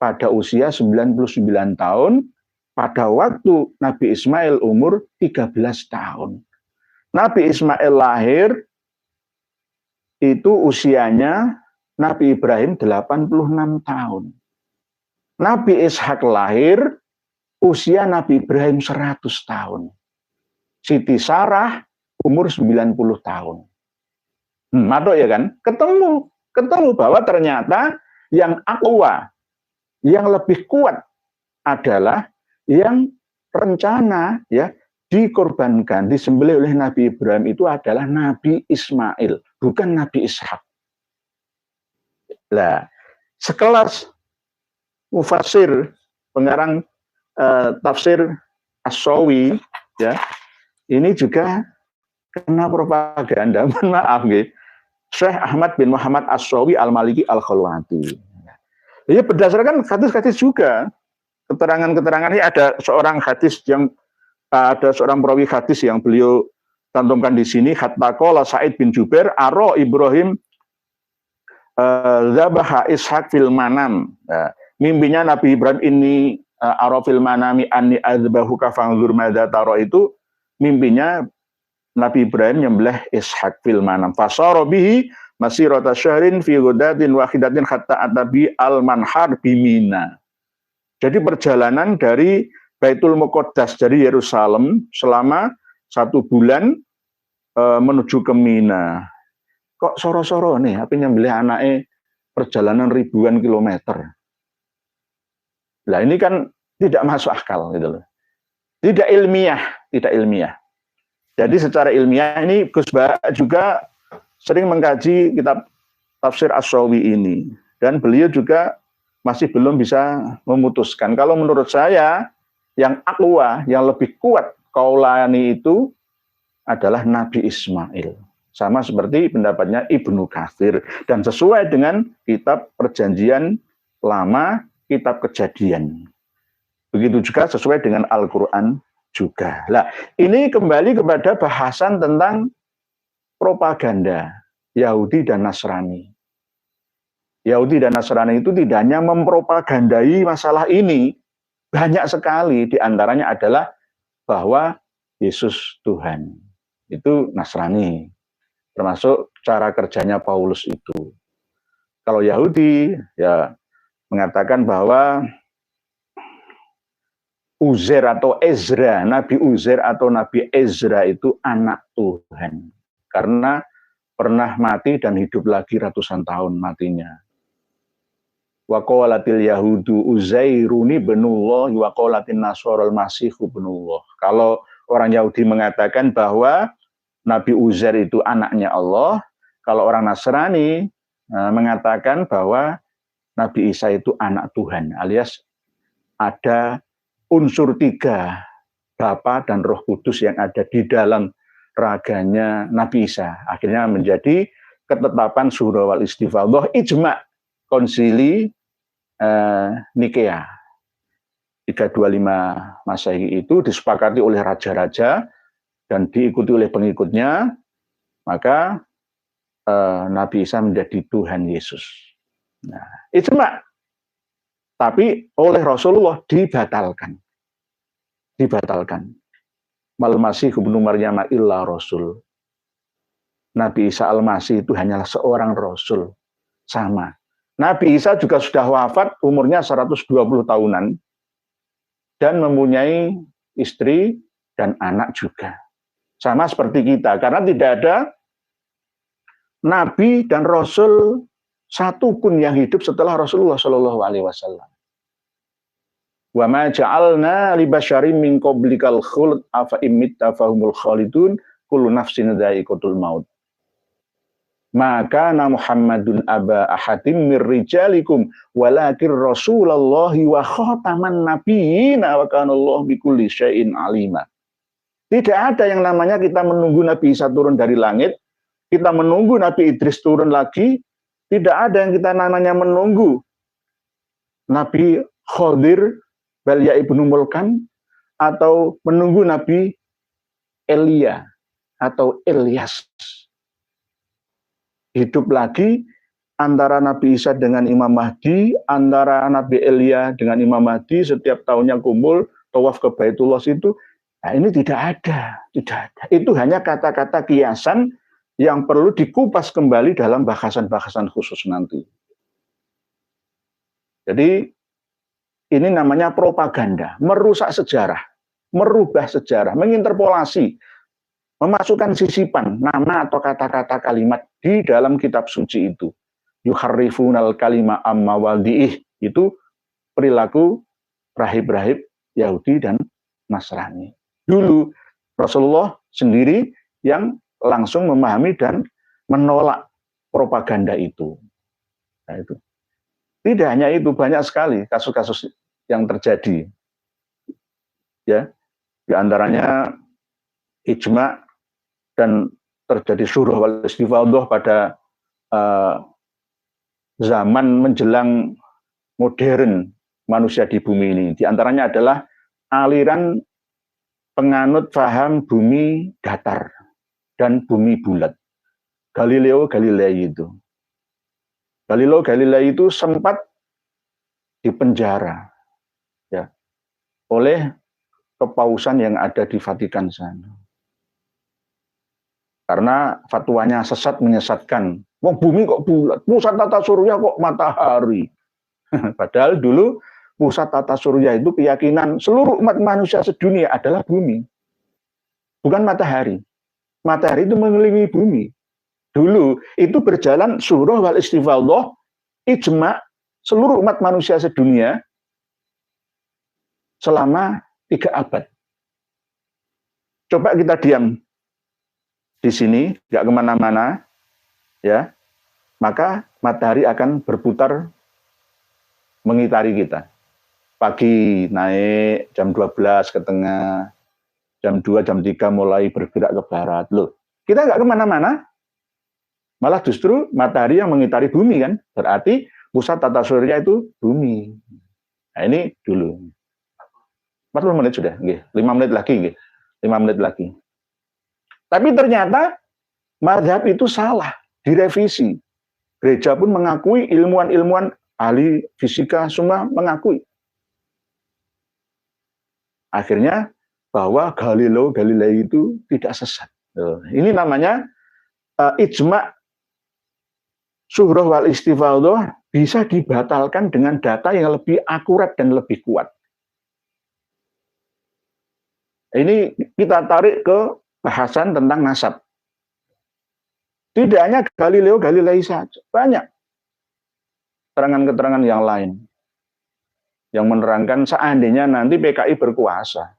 [SPEAKER 1] pada usia 99 tahun. Pada waktu Nabi Ismail umur 13 tahun. Nabi Ismail lahir, itu usianya Nabi Ibrahim 86 tahun. Nabi Ishak lahir usia Nabi Ibrahim 100 tahun. Siti Sarah umur 90 tahun. Matok ya kan? Ketemu bahwa ternyata yang aqwa, yang lebih kuat adalah yang rencana ya dikorbankan, disembelih oleh Nabi Ibrahim itu adalah Nabi Ismail, bukan Nabi Ishak. Lah, sekelas mufassir, pengarang tafsir As-Sawi ya, ini juga kena propaganda, mohon maaf nggih. Syekh Ahmad bin Muhammad As-Sawi Al-Maliki Al-Khalwati. Ya berdasarkan hadis-hadis juga. Keterangan-keterangan ini ada seorang hadis yang ada seorang perawi hadis yang beliau cantumkan di sini, hatta qala Sa'id bin Jubair aro Ibrahim zabaha Ishak fil manam. Mimpinya Nabi Ibrahim ini aro fil manami anni azbahuka fanzur madza tara, itu mimpinya Nabi Ibrahim nyembelih Ishak fil manam. Fasara bihi masirata syahrin fi ghadatin wahidatin hatta atabi al-manhar bimina. Jadi perjalanan dari Baitul Muqaddas dari Yerusalem selama 1 bulan menuju ke Mina. Kok soro-soro nih, apa nyembelih anaknya perjalanan ribuan kilometer. Nah ini kan tidak masuk akal gitu loh. Tidak ilmiah. Jadi secara ilmiah ini Gus Ba juga sering mengkaji kitab tafsir As-Sawi ini. Dan beliau juga masih belum bisa memutuskan. Kalau menurut saya, yang aqwa, yang lebih kuat qaulani itu adalah Nabi Ismail. Sama seperti pendapatnya Ibnu Katsir. Dan sesuai dengan kitab Perjanjian Lama, kitab Kejadian. Begitu juga sesuai dengan Al-Quran juga. Nah, ini kembali kepada bahasan tentang propaganda Yahudi dan Nasrani. Yahudi dan Nasrani itu tidak hanya mempropagandai masalah ini, banyak sekali diantaranya adalah bahwa Yesus Tuhan. Itu Nasrani, termasuk cara kerjanya Paulus itu. Kalau Yahudi ya mengatakan bahwa Uzair atau Ezra, Nabi Uzair atau Nabi Ezra itu anak Tuhan. Karena pernah mati dan hidup lagi ratusan tahun matinya. Wa qalatil yahudu Uzairuni ibnullah wa qalatin nasara al-masihu ibnullah. Kalau orang Yahudi mengatakan bahwa Nabi Uzair itu anaknya Allah, kalau orang Nasrani mengatakan bahwa Nabi Isa itu anak Tuhan, alias ada unsur 3, Bapa dan Roh Kudus yang ada di dalam raganya Nabi Isa. Akhirnya menjadi ketetapan surah wal istifadhah ijma' konsili Nikea 325 Masehi itu disepakati oleh raja-raja dan diikuti oleh pengikutnya, maka Nabi Isa menjadi Tuhan Yesus. Nah, ijma'. Tapi oleh Rasulullah dibatalkan. Mal Masih ibnu Maryam illa rasul. Nabi Isa Al-Masih itu hanyalah seorang rasul. Sama. Nabi Isa juga sudah wafat, umurnya 120 tahunan. Dan mempunyai istri dan anak juga. Sama seperti kita. Karena tidak ada Nabi dan Rasul satu pun yang hidup setelah Rasulullah Shallallahu Alaihi Wasallam. Wa ma ja'alna li basyarin min qablikal khuld afa imitta fahumul khalidun kullu nafsin dha'iqatul maut. Maka Muhammadun aba ahadim mir rijalikum walakin Rasulullahi wa khataman nabiyyin wa kana Allah bikulli syai'in alima. Tidak ada yang namanya kita menunggu Nabi Isa turun dari langit, kita menunggu Nabi Idris turun lagi. Tidak ada yang kita namanya menunggu Nabi Khadir Balya ibnu Mulkan atau menunggu Nabi Elia atau Ilyas. Hidup lagi antara Nabi Isa dengan Imam Mahdi, antara Nabi Elia dengan Imam Mahdi, setiap tahunnya kumpul tawaf ke Baitullah itu. Nah, ini tidak ada. Itu hanya kata-kata kiasan yang perlu dikupas kembali dalam bahasan-bahasan khusus nanti. Jadi ini namanya propaganda, merusak sejarah, merubah sejarah, menginterpolasi, memasukkan sisipan nama atau kata-kata kalimat di dalam kitab suci itu. Yuharrifunal kalima amma waldi'ih, itu perilaku rahib-rahib Yahudi dan Nasrani. Dulu Rasulullah sendiri yang langsung memahami dan menolak propaganda itu. Nah, itu. Tidak hanya itu, banyak sekali kasus-kasus yang terjadi. Ya, di antaranya ijma dan terjadi syuruh wal istifadhah pada zaman menjelang modern manusia di bumi ini. Di antaranya adalah aliran penganut paham bumi datar dan bumi bulat. Galileo Galilei itu. Galileo Galilei itu sempat dipenjara ya, oleh kepausan yang ada di Vatikan sana. Karena fatwanya sesat, menyesatkan. Wong bumi kok bulat, pusat tata surya kok matahari. Padahal dulu pusat tata surya itu keyakinan seluruh umat manusia sedunia adalah bumi. Bukan matahari. Matahari itu mengelilingi bumi. Dulu itu berjalan syuruh wal istifadhah, ijma seluruh umat manusia sedunia selama 3 abad. Coba kita diam di sini, nggak kemana-mana, ya, maka matahari akan berputar mengitari kita. Pagi naik, jam 12 ke tengah, jam 2, jam 3 mulai bergerak ke barat. Loh, kita nggak kemana-mana, malah justru matahari yang mengitari bumi kan, berarti pusat tata surya itu bumi. Nah ini dulu. 40 menit sudah, 5 menit lagi, 5 menit lagi. Tapi ternyata mazhab itu salah, direvisi. Gereja pun mengakui, ilmuwan-ilmuwan ahli fisika semua mengakui. Akhirnya bahwa Galileo Galilei itu tidak sesat. Ini namanya ijma syuhrah wal istifadhah bisa dibatalkan dengan data yang lebih akurat dan lebih kuat. Ini kita tarik ke bahasan tentang nasab. Tidak hanya Galileo Galilei saja, banyak keterangan-keterangan yang lain yang menerangkan seandainya nanti PKI berkuasa,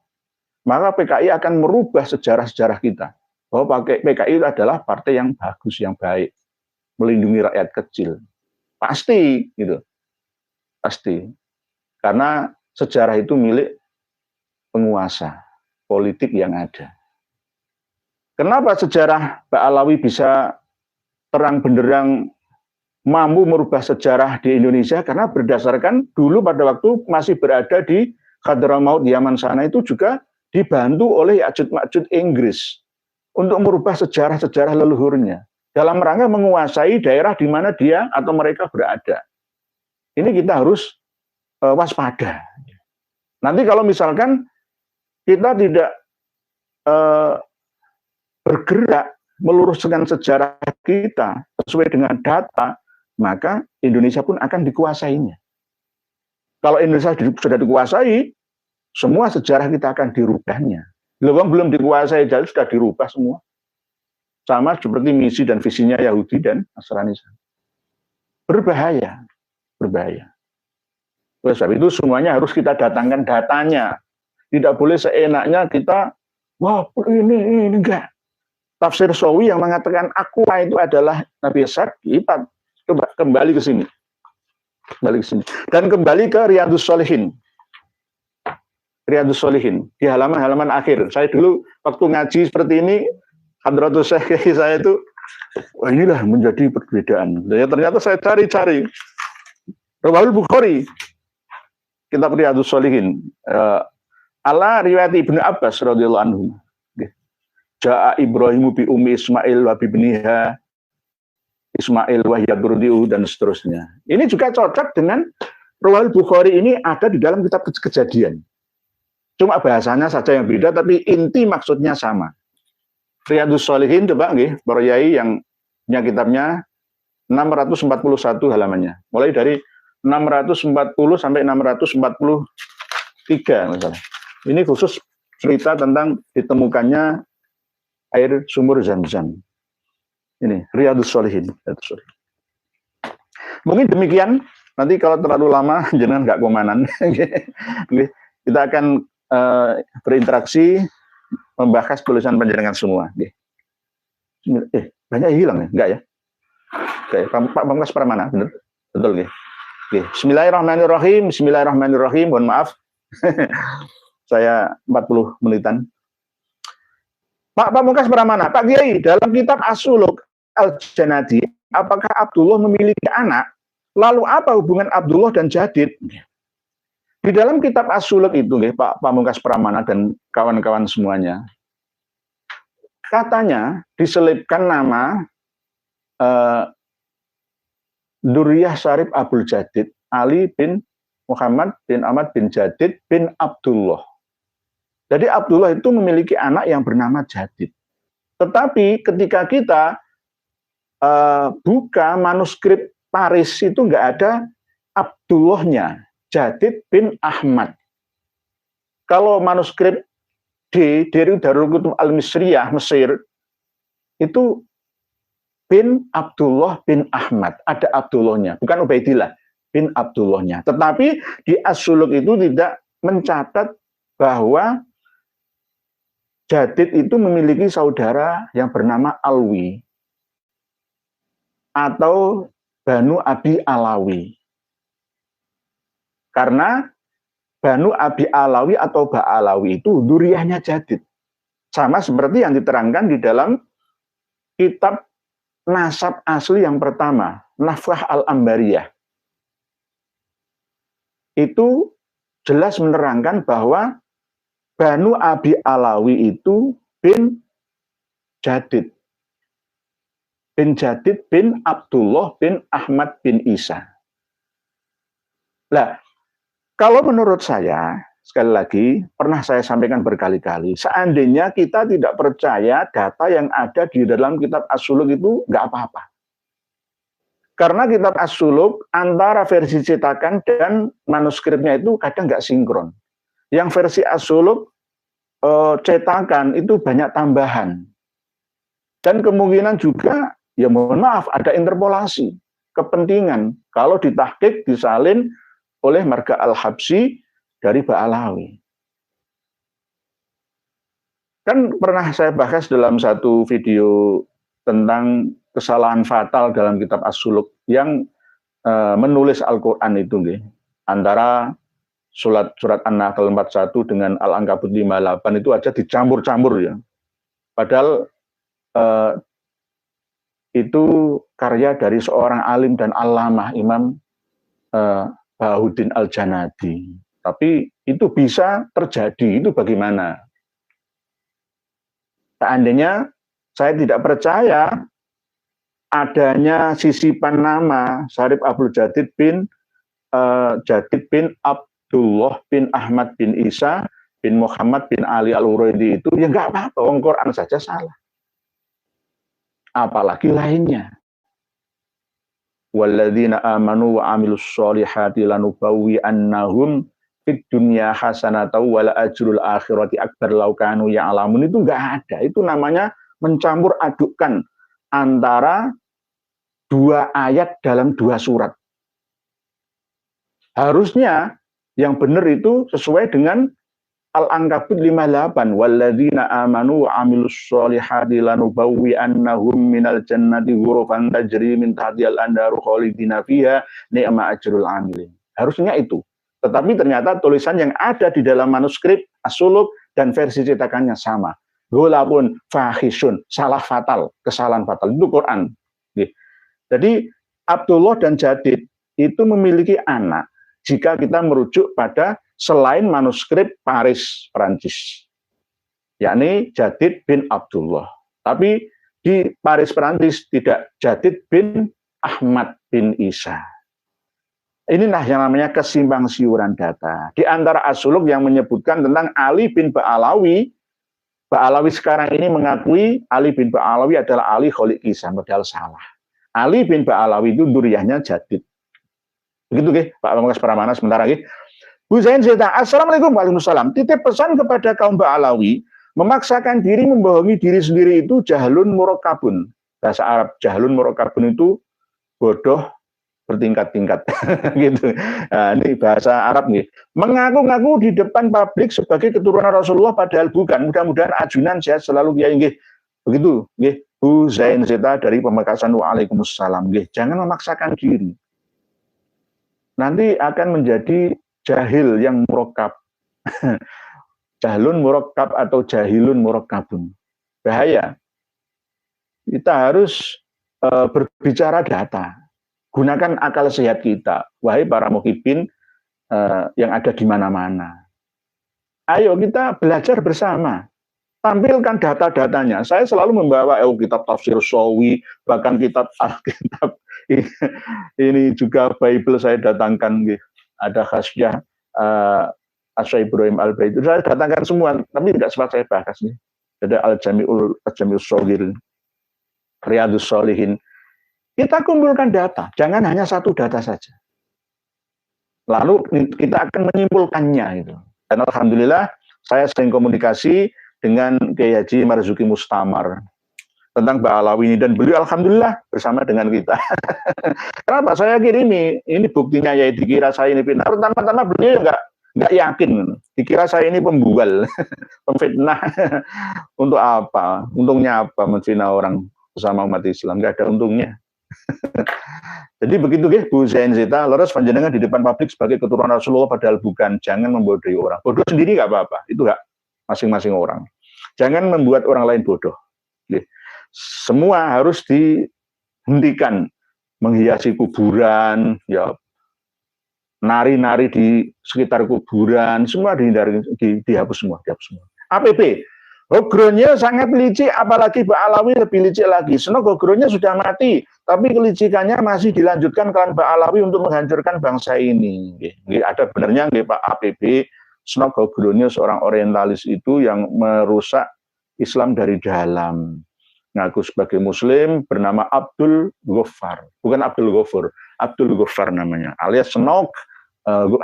[SPEAKER 1] maka PKI akan merubah sejarah-sejarah kita. Bahwa PKI adalah partai yang bagus, yang baik, melindungi rakyat kecil. Pasti, gitu. Pasti. Karena sejarah itu milik penguasa politik yang ada. Kenapa sejarah Mbak Alawi bisa terang benderang mampu merubah sejarah di Indonesia? Karena berdasarkan dulu pada waktu masih berada di Hadramaut Yaman sana itu juga dibantu oleh Ya'juj-Ma'juj Inggris untuk merubah sejarah-sejarah leluhurnya dalam rangka menguasai daerah di mana dia atau mereka berada. Ini kita harus waspada. Nanti kalau misalkan kita tidak bergerak meluruskan sejarah kita sesuai dengan data, maka Indonesia pun akan dikuasainya. Kalau Indonesia sudah dikuasai, semua sejarah kita akan dirubahnya. Belum dikuasai, jadi sudah dirubah semua. Sama seperti misi dan visinya Yahudi dan Nasrani. Berbahaya. Berbahaya. Oleh sebab itu semuanya harus kita datangkan datanya. Tidak boleh seenaknya kita, wah ini enggak. Tafsir Sawi yang mengatakan Aqua itu adalah Nabi Ishaq, kita coba kembali ke sini. Kembali ke sini. Dan kembali ke Riyadhus Shalihin. Riyadhus Shalihin di halaman-halaman akhir. Saya dulu waktu ngaji seperti ini, Hadratus Syekh saya itu, wah inilah menjadi perbedaan. Dan ternyata saya cari-cari. Rawahul Bukhari, kitab Riyadhus Shalihin. Ala riwayat Ibnu Abbas radhiyallahu anhu. Ja'a Ibrahimu bi ummi Ismail wa bi ibniha Ismail wa yadurdiu dan seterusnya. Ini juga cocok dengan Rawahul Bukhari, ini ada di dalam kitab Kejadian. Cuma bahasanya saja yang beda, tapi inti maksudnya sama. Riyadhus Shalihin, coba nggih, para yai yang punya kitabnya 641 halamannya. Mulai dari 640 sampai 643 misalnya. Ini khusus cerita tentang ditemukannya air sumur Zam-Zam. Ini Riyadhus Shalihin. Mungkin demikian. Nanti kalau terlalu lama jangan nggak komanan. Kita akan berinteraksi, membahas tulisan panjenengan semua. Banyak yang hilang ya? Enggak ya? Oke, Pak Pamungkas Pramana, benar? Betul ya? Bismillahirrahmanirrahim. Bismillahirrahmanirrahim. Mohon maaf. Saya 40 menitan. Pak Pamungkas Pramana, Pak Kiai, dalam kitab As-Suluk Al-Janadi, apakah Abdullah memiliki anak? Lalu apa hubungan Abdullah dan Jadid? Di dalam kitab As-Suluk itu, Pak Pamungkas Pramana dan kawan-kawan semuanya, katanya diselipkan nama Duriyah Syarif Abdul Jadid, Ali bin Muhammad bin Ahmad bin Jadid bin Abdullah. Jadi Abdullah itu memiliki anak yang bernama Jadid. Tetapi ketika kita buka manuskrip Paris itu nggak ada Abdullahnya, Jadid bin Ahmad. Kalau manuskrip di Darul Kutub Al-Misriyah, Mesir, itu bin Abdullah bin Ahmad. Ada Abdullahnya, bukan Ubaidillah, bin Abdullahnya. Tetapi di As-Suluk itu tidak mencatat bahwa Jadid itu memiliki saudara yang bernama Alwi atau Banu Abi Alawi. Karena Banu Abi Alawi atau Ba'alawi itu duriyahnya Jadid. Sama seperti yang diterangkan di dalam kitab nasab asli yang pertama, Nafrah Al-Ambariyah. Itu jelas menerangkan bahwa Banu Abi Alawi itu bin Jadid. Bin Jadid bin Abdullah bin Ahmad bin Isa. Nah, kalau menurut saya, sekali lagi, pernah saya sampaikan berkali-kali, seandainya kita tidak percaya data yang ada di dalam kitab As-Suluk itu nggak apa-apa. Karena kitab As-Suluk antara versi cetakan dan manuskripnya itu kadang nggak sinkron. Yang versi As-Suluk cetakan itu banyak tambahan. Dan kemungkinan juga, ya mohon maaf, ada interpolasi kepentingan kalau ditahqiq disalin oleh Marga Al-Habsyi dari Ba'alawi. Kan pernah saya bahas dalam satu video tentang kesalahan fatal dalam kitab As-Suluk yang menulis Al-Quran itu, antara surat An-Nahl 41 dengan Al-Ankabut 58 itu aja dicampur-campur ya. Padahal itu karya dari seorang alim dan allamah, Imam Bahuddin Al-Janadi. Tapi itu bisa terjadi, itu bagaimana? Seandainya saya tidak percaya adanya sisipan nama Syarif Abdul Jadid bin Abdullah bin Ahmad bin Isa bin Muhammad bin Ali Al-Uraidi itu, ya nggak apa-apa, Quran saja salah. Apalagi lainnya. Walladzina amanu wa amilus sholihati lanubawwi annahum fid dunya hasanatan wal ajrul akhirati akbar law kanu ya'lamun. Itu enggak ada. Itu namanya mencampur adukkan antara dua ayat dalam dua surat. Harusnya yang benar itu sesuai dengan Al-Ankabut 58, walladzina amanu wa amilus sholihati lanubawwi annahum minal jannati ghurafan tajri min tahtihal anharu khalidina fiha ni'ma ajrul amilin. Harusnya itu. Tetapi ternyata tulisan yang ada di dalam manuskrip As-Suluk dan versi cetakannya sama. Walaupun fahisun, salah fatal, kesalahan fatal. Itu Quran. Jadi Abdullah dan Jadid itu memiliki anak jika kita merujuk pada selain manuskrip Paris, Perancis, yakni Jadid bin Abdullah. Tapi di Paris, Perancis tidak, Jadid bin Ahmad bin Isa. Inilah yang namanya kesimpang siuran data. Di antara As-Suluk yang menyebutkan tentang Ali bin Ba'alawi, Ba'alawi sekarang ini mengakui Ali bin Ba'alawi adalah Ali Kholik Kisah, padahal salah. Ali bin Ba'alawi itu duriyahnya Jadid. Begitu nggih, Pak Pamungkas Pramana sementara nggih. Bu Zain Zeta, Assalamualaikum Waalaikumsalam. Titip pesan kepada kaum Ba'alawi, memaksakan diri membohongi diri sendiri itu jahlun murakkabun. Bahasa Arab jahlun murakkabun itu bodoh bertingkat-tingkat gitu. Nah, ini bahasa Arab nih. Mengaku-ngaku di depan publik sebagai keturunan Rasulullah padahal bukan. Mudah-mudahan ajunan sehat selalu kiai nggih. Begitu nggih. Bu Zain Zeta dari Pamekasan. Waalaikumsalam nggih. Jangan memaksakan diri. Nanti akan menjadi jahil yang murakkab. Jahlun murakkab atau jahilun murakkabun. Bahaya. Kita harus berbicara data. Gunakan akal sehat kita. Wahai para muhibbin yang ada di mana-mana. Ayo kita belajar bersama. Tampilkan data-datanya. Saya selalu membawa kitab tafsir Sawi, bahkan kitab Alkitab. Ini juga Bible saya datangkan. Ada Khasyah Asy Ibrahim Al-Bait. Saya datangkan semua, tapi tidak sempat saya bahas nih. Ada Al-Jami'ul Shaghir, Riyadhus Shalihin. Kita kumpulkan data, jangan hanya satu data saja. Lalu kita akan menyimpulkannya itu. Dan alhamdulillah saya sering komunikasi dengan Kiai Haji Marzuki Mustamar tentang Ba'alawi ini, dan beliau alhamdulillah bersama dengan kita. Kenapa saya kirimi? Ini buktinya ya, dikira saya ini pintar. Pertama-tama beliau nggak yakin, dikira saya ini pembual, pemfitnah. Untuk apa? Untungnya apa menfitnah orang bersama umat Islam? Nggak ada untungnya. Jadi begitu nggih Bu Zain Zeta, leres panjenengan di depan publik sebagai keturunan Rasulullah padahal bukan. Jangan membodohi orang. Bodoh sendiri nggak apa-apa, itu hak masing-masing orang. Jangan membuat orang lain bodoh. Semua harus dihentikan, menghiasi kuburan, ya, nari-nari di sekitar kuburan, semua dihindari, dihapus semua, APB, Hogronya sangat licik, apalagi Ba'alawi lebih licik lagi. Senok Hogronya sudah mati, tapi kelicikannya masih dilanjutkan klan Ba'alawi untuk menghancurkan bangsa ini. Ada benarnya Pak APB, Senok Hogronya seorang orientalis itu yang merusak Islam dari dalam. Ngaku sebagai Muslim, bernama Abdul Ghaffar, bukan Abdul Ghafur, Abdul Ghaffar namanya, alias Senok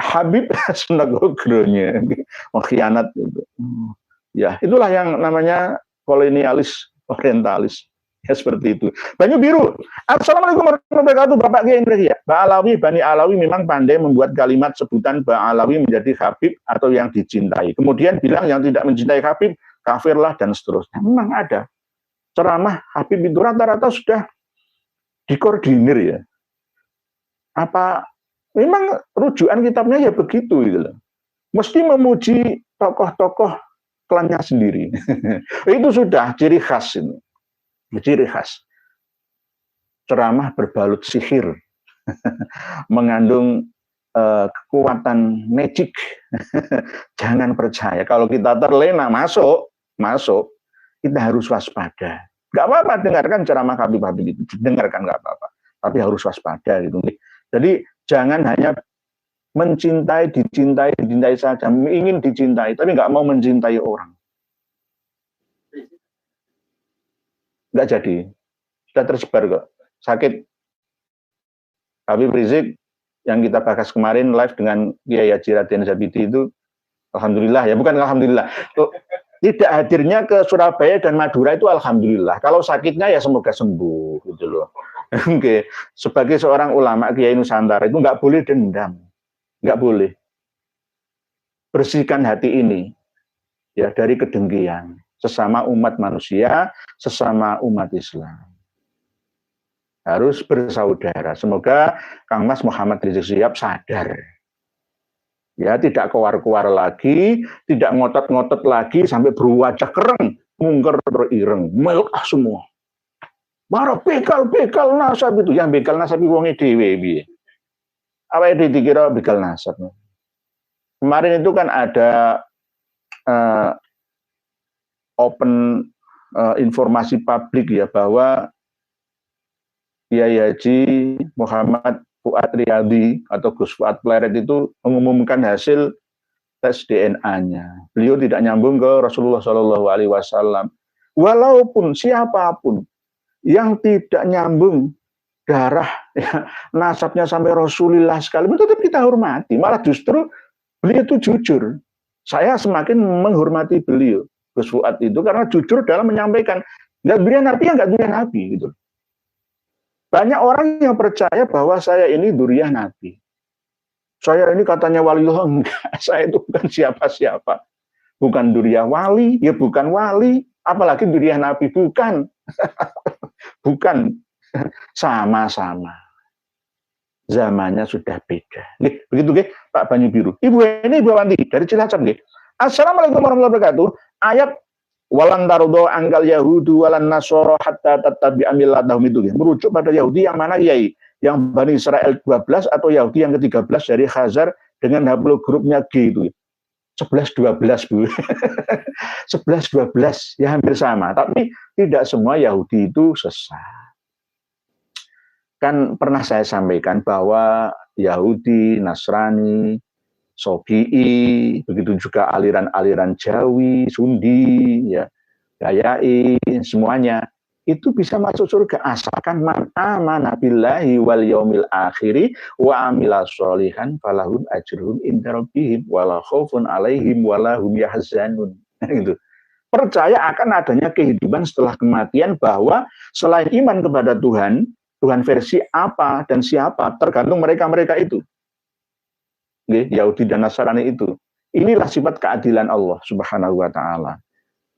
[SPEAKER 1] Habib Senok Hogronya, mengkhianat itu. Ya, itulah yang namanya kolonialis, orientalis. Ya, seperti itu. Banyu Biru. Assalamualaikum warahmatullahi wabarakatuh, Bapak Kiai Indra. Ba'alawi, Bani Alawi memang pandai membuat kalimat sebutan Ba'alawi menjadi Habib atau yang dicintai. Kemudian bilang yang tidak mencintai Habib, kafirlah dan seterusnya. Memang ada. Ceramah Habib itu rata-rata sudah dikoordinir ya. Apa memang rujukan kitabnya ya begitu gitu loh. Mesti memuji tokoh-tokoh klannya sendiri. Itu sudah ciri khas ini. Ciri khas. Ceramah berbalut sihir. Mengandung kekuatan magic. Jangan percaya. Kalau kita terlena masuk, kita harus waspada. Gak apa-apa dengarkan ceramah Habib-Habib itu, dengarkan gak apa-apa. Tapi harus waspada gitu. Jadi jangan hanya mencintai, dicintai saja, ingin dicintai, tapi nggak mau mencintai orang. Nggak jadi, sudah tersebar kok. Sakit. Habib Rizik yang kita bahas kemarin live dengan Kiai Haji Raden Zabidi itu, alhamdulillah ya, bukan alhamdulillah. Tidak hadirnya ke Surabaya dan Madura itu alhamdulillah. Kalau sakitnya ya semoga sembuh gitu loh. Oke, sebagai seorang ulama Kiai Nusantara itu nggak boleh dendam. Nggak boleh. Bersihkan hati ini ya dari kedengkian sesama umat manusia, sesama umat Islam. Harus bersaudara. Semoga Kang Mas Muhammad Rizik Syihab sadar. Ya, tidak keluar-keluar lagi, tidak ngotot-ngotot lagi sampai berwajah kereng, mungker ireng, melah semua. Marah bekal nasab itu, yang bekal nasab itu wonge dhewe piye. Apa yang dikira bekal nasab? Kemarin itu kan ada open informasi publik ya bahwa Kiai Haji Muhammad Fuad Riyadi atau Gus Fuad Pleret itu mengumumkan hasil tes DNA-nya. Beliau tidak nyambung ke Rasulullah SAW. Walaupun siapapun yang tidak nyambung darah ya, nasabnya sampai Rasulullah sekali, tetap kita hormati. Malah justru beliau itu jujur. Saya semakin menghormati beliau, Gus Fuad itu, karena jujur dalam menyampaikan. Nggak durian Nabi, ya nggak durian Nabi. Gitu. Banyak orang yang percaya bahwa saya ini durian Nabi. Saya ini katanya waliullah, enggak. Saya itu bukan siapa-siapa. Bukan durian wali, ya bukan wali. Apalagi durian Nabi, bukan. Bukan. Sama-sama. Zamannya sudah beda. Nih, begitu, Pak Banyu Biru. Ibu ini Ibu Wanti dari Cilacap. Assalamualaikum warahmatullahi wabarakatuh. Ayat walan tarudo anggal Yahudu walan Nasoro hatta tatabi amilatahum itu merujuk pada Yahudi yang mana Yai? Yang Bani Israel 12 atau Yahudi yang ke-13 dari Khazar dengan haplogrupnya G itu. 11-12 Bu. 11-12 ya hampir sama, tapi tidak semua Yahudi itu sesat. Kan pernah saya sampaikan bahwa Yahudi, Nasrani, Sobi'i, begitu juga aliran-aliran Jawi, Sundi, ya, Gayai, semuanya itu bisa masuk surga asalkan man amana billahi wal yaumil akhiri wa amila sholihan falahum ajruhum inda rabbihim wala khaufun alaihim wala hum yahzanun. Gitu. Percaya akan adanya kehidupan setelah kematian, bahwa selain iman kepada Tuhan, Tuhan versi apa dan siapa tergantung mereka-mereka itu. Yahudi dan Nasrani itu. Inilah sifat keadilan Allah Subhanahu wa taala.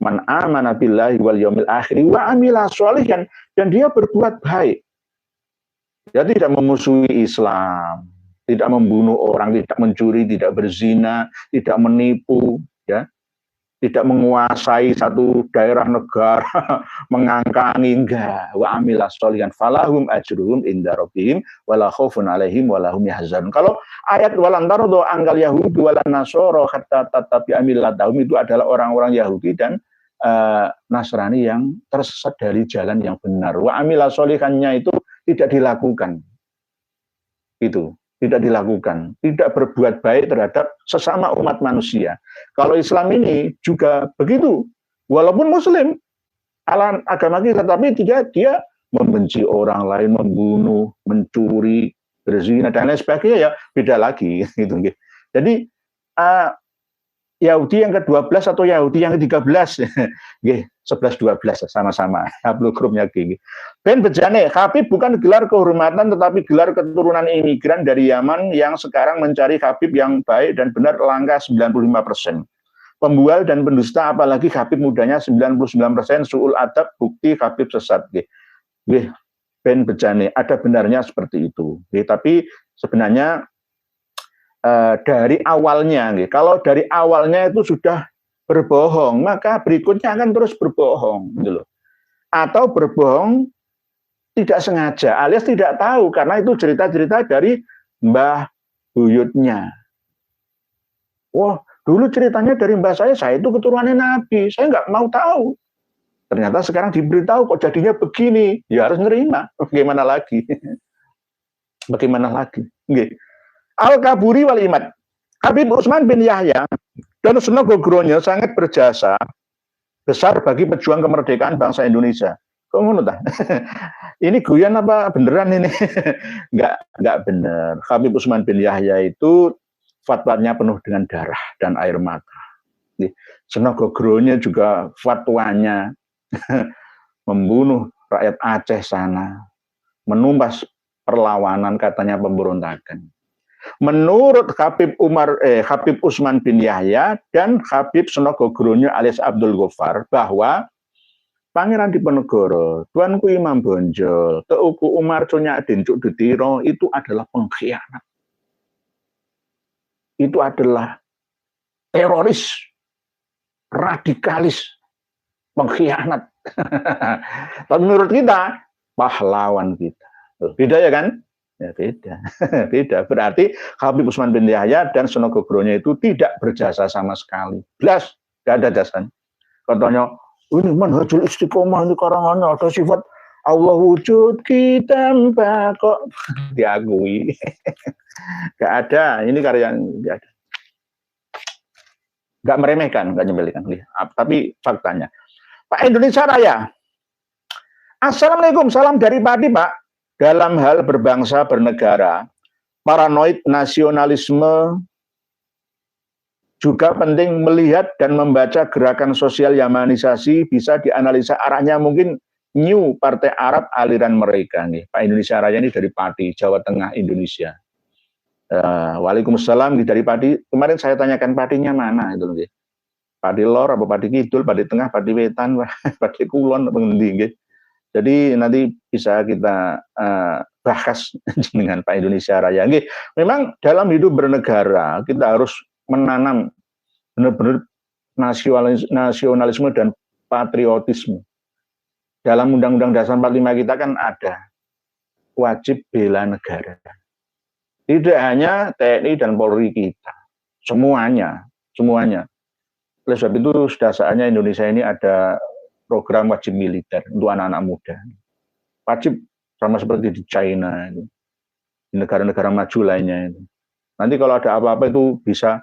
[SPEAKER 1] Man amana billahi wal yaumil akhir wa amila sholihan, dan dia berbuat baik. Dia tidak memusuhi Islam, tidak membunuh orang, tidak mencuri, tidak berzina, tidak menipu, ya. Tidak menguasai satu daerah negara, mengangkangi, enggak. Wa amila sholihan falahum ajruhum inda rabbihim wala khaufun alaihim wala hum yahzanun. Kalau ayat walan tarudu anggal Yahudi walan Nasoro hatta tatabi amilatahum itu adalah orang-orang Yahudi dan Nasrani yang tersesat dari jalan yang benar. Wa amila sholihannya itu tidak dilakukan. Itu tidak dilakukan, tidak berbuat baik terhadap sesama umat manusia. Kalau Islam ini juga begitu, walaupun Muslim, agama kita, tapi dia membenci orang lain, membunuh, mencuri, berzina dan lain sebagainya, ya beda lagi. Gitu. Jadi Yahudi yang ke-12 atau Yahudi yang ke-13, 11-12 sama-sama, haplogrupnya G. Ben bejane, Habib bukan gelar kehormatan tetapi gelar keturunan imigran dari Yaman yang sekarang mencari Habib yang baik dan benar langkah 95%. Pembual dan pendusta, apalagi Habib mudanya 99%, su'ul adab, bukti Habib sesat. Ben bejane, ada benarnya seperti itu. Tapi sebenarnya dari awalnya, kalau dari awalnya itu sudah berbohong, maka berikutnya akan terus berbohong, gitu loh. Atau berbohong tidak sengaja, alias tidak tahu, karena itu cerita-cerita dari mbah buyutnya. Wah, dulu ceritanya dari mbah saya itu keturunannya Nabi, saya nggak mau tahu. Ternyata sekarang diberitahu kok jadinya begini, ya harus nerima. Bagaimana lagi? Bagaimana lagi? Al-Kaburi wal Imad. Habib Utsman bin Yahya dan Sunan Gogronya sangat berjasa besar bagi pejuang kemerdekaan bangsa Indonesia. Kok ngono ta? Ini guyon apa beneran ini? Enggak bener. Habib Utsman bin Yahya itu fatwanya penuh dengan darah dan air mata. Sunan Gogronya juga fatwanya membunuh rakyat Aceh sana, menumpas perlawanan, katanya pemberontakan. Menurut Habib Utsman bin Yahya dan Habib Sunan Gogronya alias Abdul Ghaffar, bahwa Pangeran Diponegoro, Tuanku Imam Bonjol, Teuku Umar Conyak Dincuk Detiro itu adalah pengkhianat. Itu adalah teroris, radikalis, pengkhianat. Tapi menurut kita, pahlawan kita. Beda ya kan? Ya beda. Beda. Berarti Habib Utsman bin Yahya dan Sunan Gogronya itu tidak berjasa sama sekali. Belas, gak ada jasanya. Katanya, ini manhajul istiqomah ini karangannya ada sifat Allah wujud kita mbak kok diakui. Gak ada. Ini karya yang gak ada. Gak meremehkan, gak nyembelihkan. Tapi faktanya. Pak Indonesia Raya. Assalamualaikum, salam dari Padi Pak. dalam hal berbangsa bernegara, paranoid nasionalisme juga penting melihat dan membaca gerakan sosial Yamanisasi, bisa dianalisa arahnya mungkin new Partai Arab aliran mereka nih. Pak Indonesia Raya ini dari Pati, Jawa Tengah, Indonesia. Waalaikumsalam dari Pati. Kemarin saya tanyakan Patinya mana itu nih. Pati Lor, apa Pati Kidul, Pati Tengah, Pati Wetan, Pati Kulon, pengendi. Jadi nanti bisa kita bahas dengan Pak Indonesia Raya. Memang dalam hidup bernegara kita harus menanam benar-benar nasionalisme dan patriotisme. Dalam Undang-Undang Dasar 45 kita kan ada wajib bela negara. Tidak hanya TNI dan Polri kita, semuanya. Oleh sebab itu sudah saatnya Indonesia ini ada program wajib militer untuk anak-anak muda. Wajib sama seperti di China, di negara-negara maju lainnya itu. Nanti kalau ada apa-apa itu bisa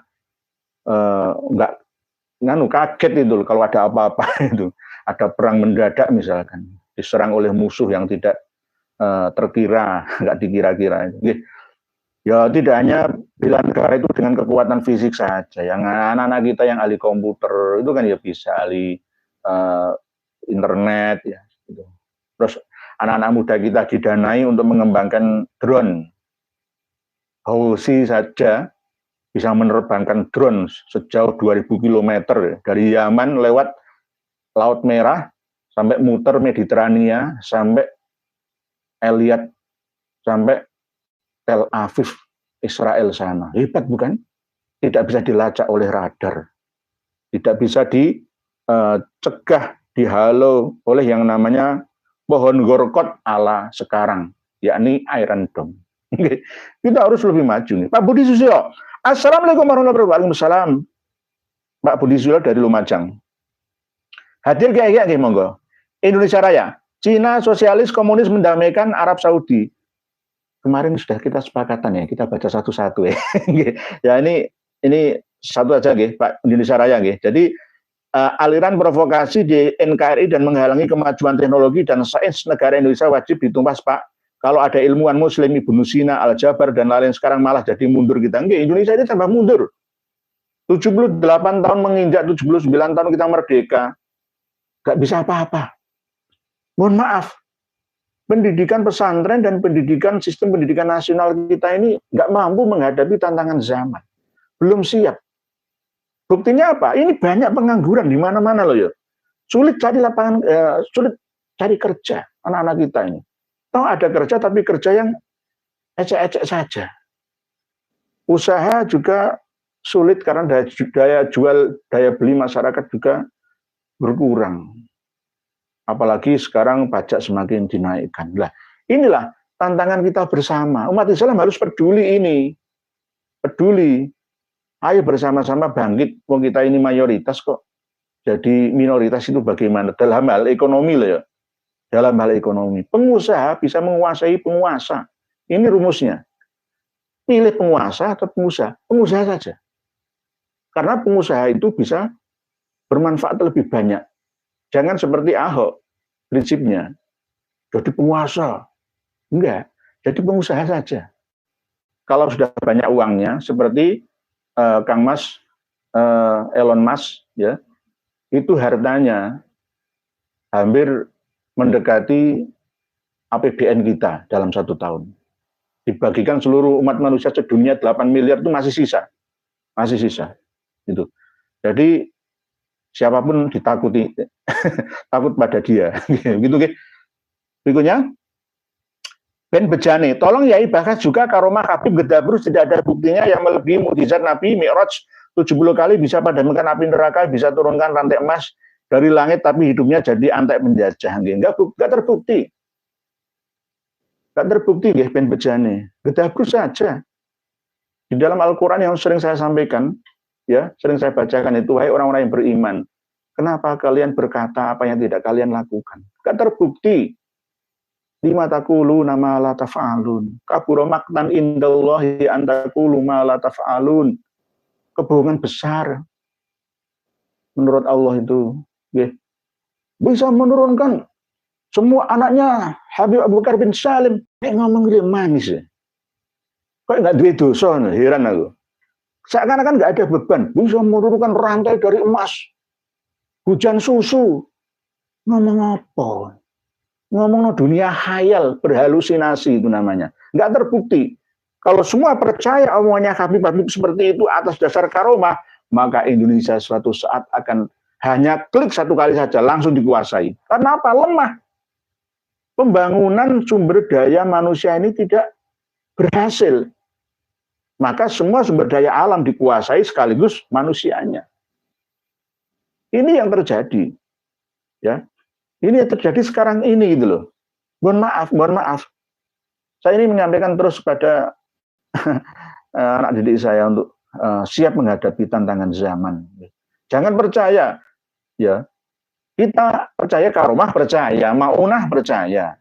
[SPEAKER 1] kaget itu kalau ada apa-apa itu, ada perang mendadak misalkan, diserang oleh musuh yang tidak terkira, nggak dikira-kira. Ya tidak hanya bela negara itu dengan kekuatan fisik saja, yang anak-anak kita yang ahli komputer itu kan ya bisa ahli internet ya. Gitu. Terus anak-anak muda kita didanai untuk mengembangkan drone. Houthi saja bisa menerbangkan drone sejauh 2000 km dari Yaman lewat Laut Merah sampai muter Mediterania sampai Eliat sampai Tel Aviv Israel sana. Hebat bukan? Tidak bisa dilacak oleh radar. Tidak bisa dicegah, dihalau oleh yang namanya pohon gorkot ala sekarang, yakni Iron Dome. Kita harus lebih maju nih. Pak Budi Susilo, Assalamualaikum warahmatullahi wabarakatuh. Pak Budi Susilo dari Lumajang. Hadir kayak monggo. Indonesia Raya, Cina sosialis komunis mendamaikan Arab Saudi. Kemarin sudah kita sepakatan ya, kita baca satu-satu ya. Ya ini satu aja nggih, Pak Indonesia Raya nggih. Jadi aliran provokasi di NKRI dan menghalangi kemajuan teknologi dan sains negara Indonesia wajib ditumpas, Pak. Kalau ada ilmuwan muslim Ibnu Sina, Al-Jabar dan lain sekarang malah jadi mundur kita. Nggih, Indonesia ini tambah mundur. 78 tahun menginjak 79 tahun kita merdeka. Gak bisa apa-apa. Mohon maaf. Pendidikan pesantren dan sistem pendidikan nasional kita ini nggak mampu menghadapi tantangan zaman. Belum siap. Buktinya apa? Ini banyak pengangguran di mana-mana loh ya. Sulit cari lapangan, sulit cari kerja anak-anak kita ini. Tahu ada kerja tapi kerja yang ecek-ecek saja. Usaha juga sulit karena daya beli masyarakat juga berkurang. Apalagi sekarang pajak semakin dinaikkan. Nah, inilah tantangan kita bersama. Umat Islam harus peduli ini. Peduli. Ayo bersama-sama bangkit. Wong kita ini mayoritas kok. Jadi minoritas itu bagaimana? Dalam hal ekonomi loh ya. Dalam hal ekonomi. Pengusaha bisa menguasai penguasa. Ini rumusnya. Pilih penguasa atau pengusaha? Pengusaha saja. Karena pengusaha itu bisa bermanfaat lebih banyak. Jangan seperti Ahok, prinsipnya. Jadi penguasa. Enggak, jadi pengusaha saja. Kalau sudah banyak uangnya, seperti Kang Mas, Elon Musk, ya, itu hartanya hampir mendekati APBN kita dalam 1 tahun. Dibagikan seluruh umat manusia sedunia 8 miliar itu masih sisa. Masih sisa. Gitu. Jadi siapapun ditakuti, takut pada dia. Gitu. Berikutnya, Ben Bejane, tolong Yai bahas juga karomah Habib Gedabrus tidak ada buktinya yang melebihi mukjizat Nabi Mi'raj 70 kali bisa padamkan api neraka, bisa turunkan rantai emas dari langit tapi hidupnya jadi antek penjajah. Enggak terbukti. Enggak terbukti nggih Ben Bejane. Gedabrus saja. Di dalam Al-Qur'an yang sering saya sampaikan, ya, sering saya bacakan itu, wahai orang-orang yang beriman, kenapa kalian berkata apa yang tidak kalian lakukan? Enggak terbukti. Lima taqulu nama la taf'alun. Kabura maqtan indallahi an taqulu ma la taf'alun. Kebohongan besar menurut Allah itu, ya, bisa menurunkan Semua anaknya Habib Abu Bakar bin Salim. Ngomong dia manis ya. Kok nggak duit dosa, heran aku. Seakan-akan nggak ada beban. Bisa menurunkan rantai dari emas. Hujan susu. Ngomong apa? Ngomong dunia khayal, berhalusinasi itu namanya. Nggak terbukti. Kalau semua percaya omongannya Habib seperti itu atas dasar karomah, maka Indonesia suatu saat akan hanya klik satu kali saja langsung dikuasai. Karena apa? Lemah. Pembangunan sumber daya manusia ini tidak berhasil. Maka semua sumber daya alam dikuasai sekaligus manusianya. Ini yang terjadi. Ya. Ini yang terjadi sekarang ini gitu loh. Mohon maaf. Saya ini menyampaikan terus pada anak didik saya untuk siap menghadapi tantangan zaman. Jangan percaya, ya. Kita percaya karomah, percaya maunah, percaya,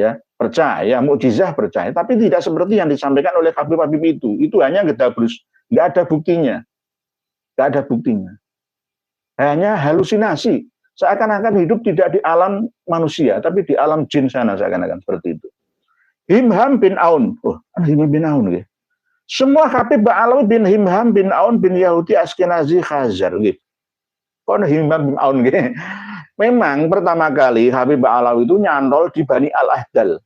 [SPEAKER 1] ya, percaya mukjizah, percaya. Tapi tidak seperti yang disampaikan oleh Habib itu. Itu hanya gedabrus, nggak ada buktinya, nggak ada buktinya. Hanya halusinasi. Seakan-akan hidup tidak di alam manusia, tapi di alam jin sana seakan-akan seperti itu. Himham bin Aun, Himham bin Aun, gitu. Semua Habib Ba'alawi bin Himham bin Aun bin Yahudi Askenazi Khazar, gitu. Kok Himham bin Aun, gitu. Memang pertama kali Habib Ba'alawi itu nyantol di Bani Al-Ahdal.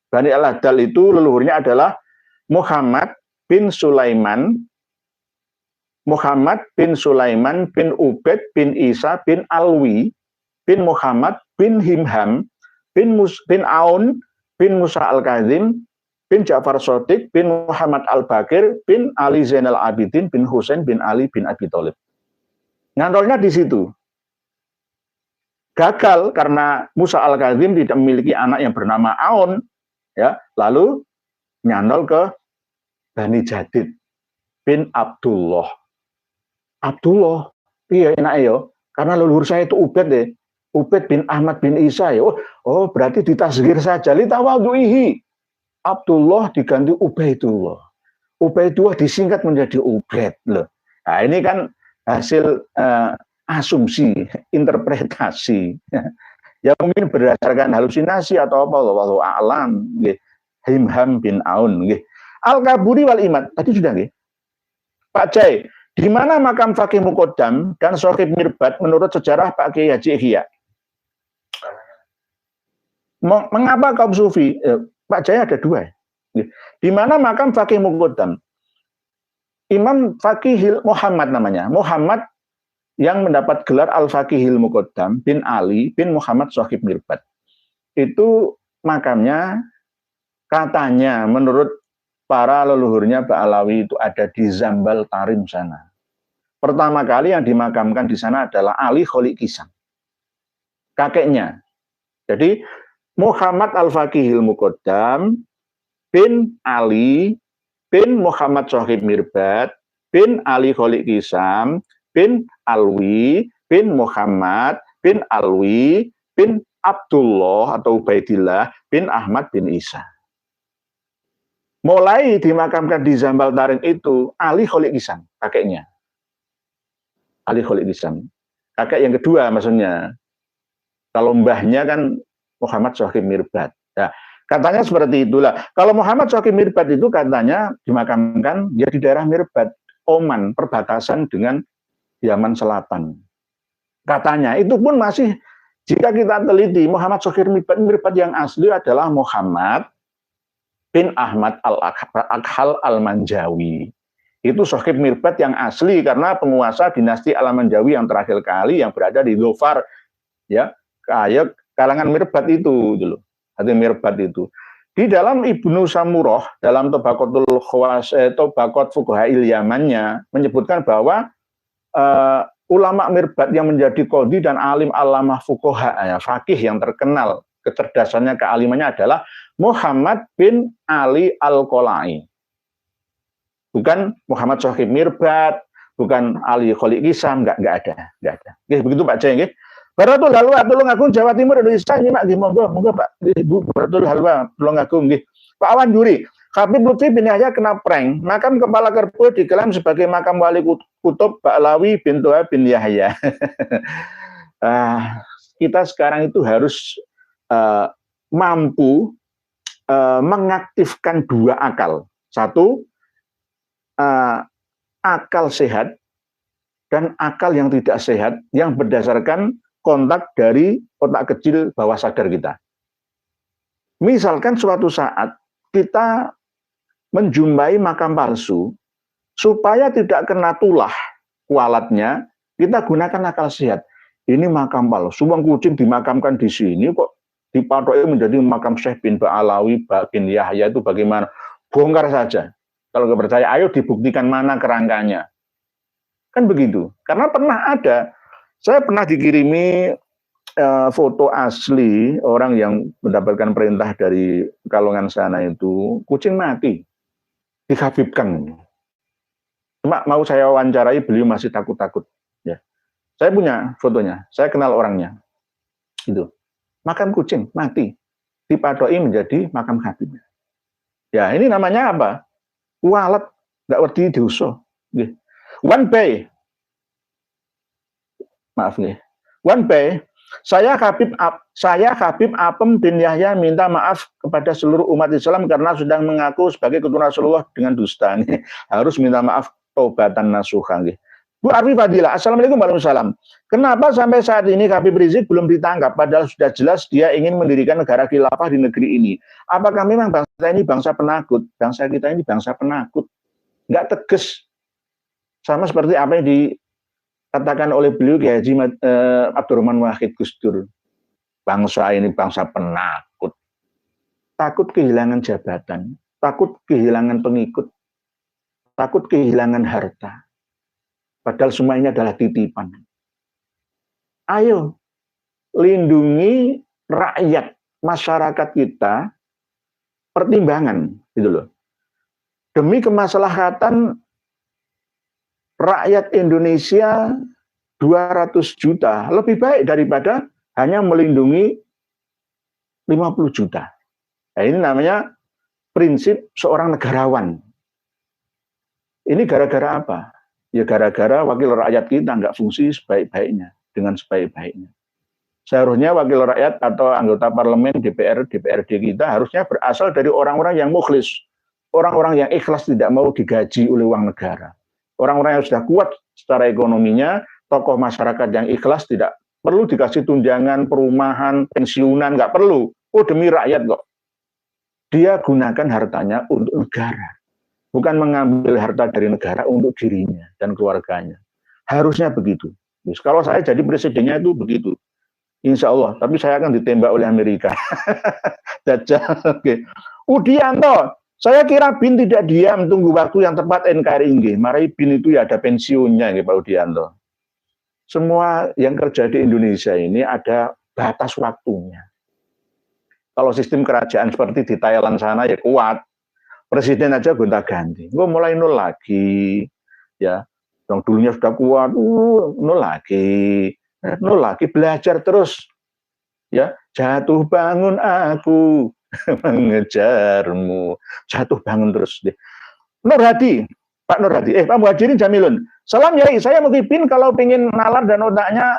[SPEAKER 1] Bani Al-Ahdal itu leluhurnya adalah Muhammad bin Sulaiman bin Ubaid bin Isa bin Alwi bin Muhammad bin Himham bin Aun bin Musa Al-Kazim bin Ja'far Shadiq bin Muhammad Al-Bakir bin Ali Zainal Abidin bin Husain bin Ali bin Abi Thalib. Ngantolnya di situ. Gagal karena Musa Al-Kazim tidak memiliki anak yang bernama Aun, ya, lalu nyantol ke Bani Jadid bin Abdullah. Iya enak ya, karena leluhur saya itu Ubaid deh. Ubaid bin Ahmad bin Isa ya. Oh berarti ditasghir saja. Li tawadhuihi. Abdullah diganti Ubaidullah. Ubaidullah disingkat menjadi Ubaid loh. Nah, ini kan hasil asumsi, interpretasi. Ya mungkin berdasarkan halusinasi atau apa, wallahu a'lam. Himham bin Aun. Al-Kaburi wal Imad. Tadi sudah nggih. Pak Jai, di mana makam Fakih Muqaddam dan Sohib Mirbat menurut sejarah Pak Kiai Haji Ihya? Mengapa kaum sufi? Pak Jaya ada dua. Di mana makam Fakih Muqaddam? Imam Fakihil Muhammad namanya. Muhammad yang mendapat gelar Al-Fakihil Muqaddam bin Ali bin Muhammad Sohib Mirbat. Itu makamnya katanya menurut para leluhurnya Ba'alawi itu ada di Zambal Tarim sana. Pertama kali yang dimakamkan di sana adalah Ali Kholik Kisam. Kakeknya. Jadi Muhammad Al-Fakihil Muqaddam bin Ali bin Muhammad Sohib Mirbat bin Ali Kholik Kisam bin Alwi bin Muhammad bin Alwi bin Abdullah atau Ubaidillah bin Ahmad bin Isa. Mulai dimakamkan di Zambal Tarim itu Ali Kholik Kisam, kakeknya. Ali Kholik Kisam. Kakek yang kedua maksudnya. Kalau mbahnya kan Muhammad Sohib Mirbat. Ya, katanya seperti itulah. Kalau Muhammad Sohib Mirbat itu katanya dimakamkan dia di daerah Mirbat, Oman, perbatasan dengan Yaman Selatan. Katanya itu pun masih, jika kita teliti, Muhammad Sohib Mirbat yang asli adalah Muhammad bin Ahmad Al-Akhal Al-Manjawi. Itu Sohib Mirbat yang asli karena penguasa dinasti Al-Manjawi yang terakhir kali yang berada di Dhofar, ya, kayak kalangan Mirbat itu dulu. Hati Mirbat itu. Di dalam Ibnu Samurah dalam Tabaqatul Khawas Tabaqat Fuqahail Yamannya menyebutkan bahwa ulama Mirbat yang menjadi qadhi dan alim alamah fuqaha, ya, fakih yang terkenal kecerdasannya, kealimannya adalah Muhammad bin Ali Al-Qolai. Bukan Muhammad Sohib Mirbat, bukan Ali Kholik Kisam, enggak ada. Oke, begitu Pak Jai nggih. Baratul Halwa Tulungagung Jawa Timur Indonesia nyimak nggih, monggo Pak Ibu. Baratul Halwa Tulungagung nggih. Pak Awan Juri, Habib Lutfi bin Yahya kena prank. Makam kepala kerbo diklaim sebagai makam wali kutub Ba'alawi bin Toha bin Yahya. Kita sekarang itu harus mampu mengaktifkan dua akal. Satu, akal sehat dan akal yang tidak sehat yang berdasarkan kontak dari otak kecil bawah sadar kita. Misalkan suatu saat kita menjumpai makam palsu, supaya tidak kena tulah kualatnya, kita gunakan akal sehat. Ini makam palsu, wong kucing dimakamkan di sini kok dipatoknya menjadi makam Syekh bin Ba'alawi, bin Yahya, itu bagaimana? Bongkar saja. Kalau nggak percaya, ayo dibuktikan mana kerangkanya. Kan begitu. Karena pernah ada, saya pernah dikirimi foto asli orang yang mendapatkan perintah dari Pekalongan sana itu, kucing mati, dikhabibkan. Cuma mau saya wawancarai, beliau masih takut-takut. Ya. Saya punya fotonya, saya kenal orangnya. Itu. Makam kucing mati, dipadoi menjadi makam Habib. Ya, ini namanya apa? Walet, nggak wedi dosa. One day, maaf nih, one day, saya Habib Apem bin Yahya minta maaf kepada seluruh umat Islam karena sudah mengaku sebagai keturunan Rasulullah dengan dusta. Nih, harus minta maaf, taubatan nasuha. Bu Arfi Fadilah, Assalamualaikum warahmatullahi wabarakatuh. Kenapa sampai saat ini Habib Rizik belum ditangkap, padahal sudah jelas dia ingin mendirikan negara khilafah di negeri ini? Apakah memang bangsa ini bangsa penakut? Bangsa kita ini bangsa penakut, nggak tegas, sama seperti apa yang dikatakan oleh beliau Kiai Haji Abdurrahman Wahid Gus Dur. Bangsa ini bangsa penakut, takut kehilangan jabatan, takut kehilangan pengikut, takut kehilangan harta. Padahal semua ini adalah titipan. Ayo, lindungi rakyat, masyarakat kita, pertimbangan, gitu loh. Demi kemaslahatan rakyat Indonesia 200 juta, lebih baik daripada hanya melindungi 50 juta. Nah, ini namanya prinsip seorang negarawan. Ini gara-gara apa? Ya gara-gara wakil rakyat kita nggak fungsi sebaik-baiknya, dengan sebaik-baiknya. Seharusnya wakil rakyat atau anggota parlemen DPRD kita harusnya berasal dari orang-orang yang mukhlis, orang-orang yang ikhlas tidak mau digaji oleh uang negara, orang-orang yang sudah kuat secara ekonominya, tokoh masyarakat yang ikhlas tidak perlu dikasih tunjangan, perumahan, pensiunan, nggak perlu. Oh demi rakyat kok. Dia gunakan hartanya untuk negara. Bukan mengambil harta dari negara untuk dirinya dan keluarganya. Harusnya begitu. Terus, kalau saya jadi presidennya itu begitu. Insya Allah. Tapi saya akan ditembak oleh Amerika. Dajjal. Oke. Udianto. Saya kira BIN tidak diam. Tunggu waktu yang tepat NKRI. Mari BIN itu ya ada pensiunnya Pak Udianto. Semua yang kerja di Indonesia ini ada batas waktunya. Kalau sistem kerajaan seperti di Thailand sana ya kuat. Presiden aja gonta-ganti, gue mulai nol lagi, ya, yang dulunya sudah kuat, nol lagi, belajar terus, ya, jatuh bangun aku mengejarmu, jatuh bangun terus, deh. Nur Hadi, Pak Nur Hadi, Pak Muhajirin Jamilun, salam Yai, saya mau pipin kalau pengen nalar dan otaknya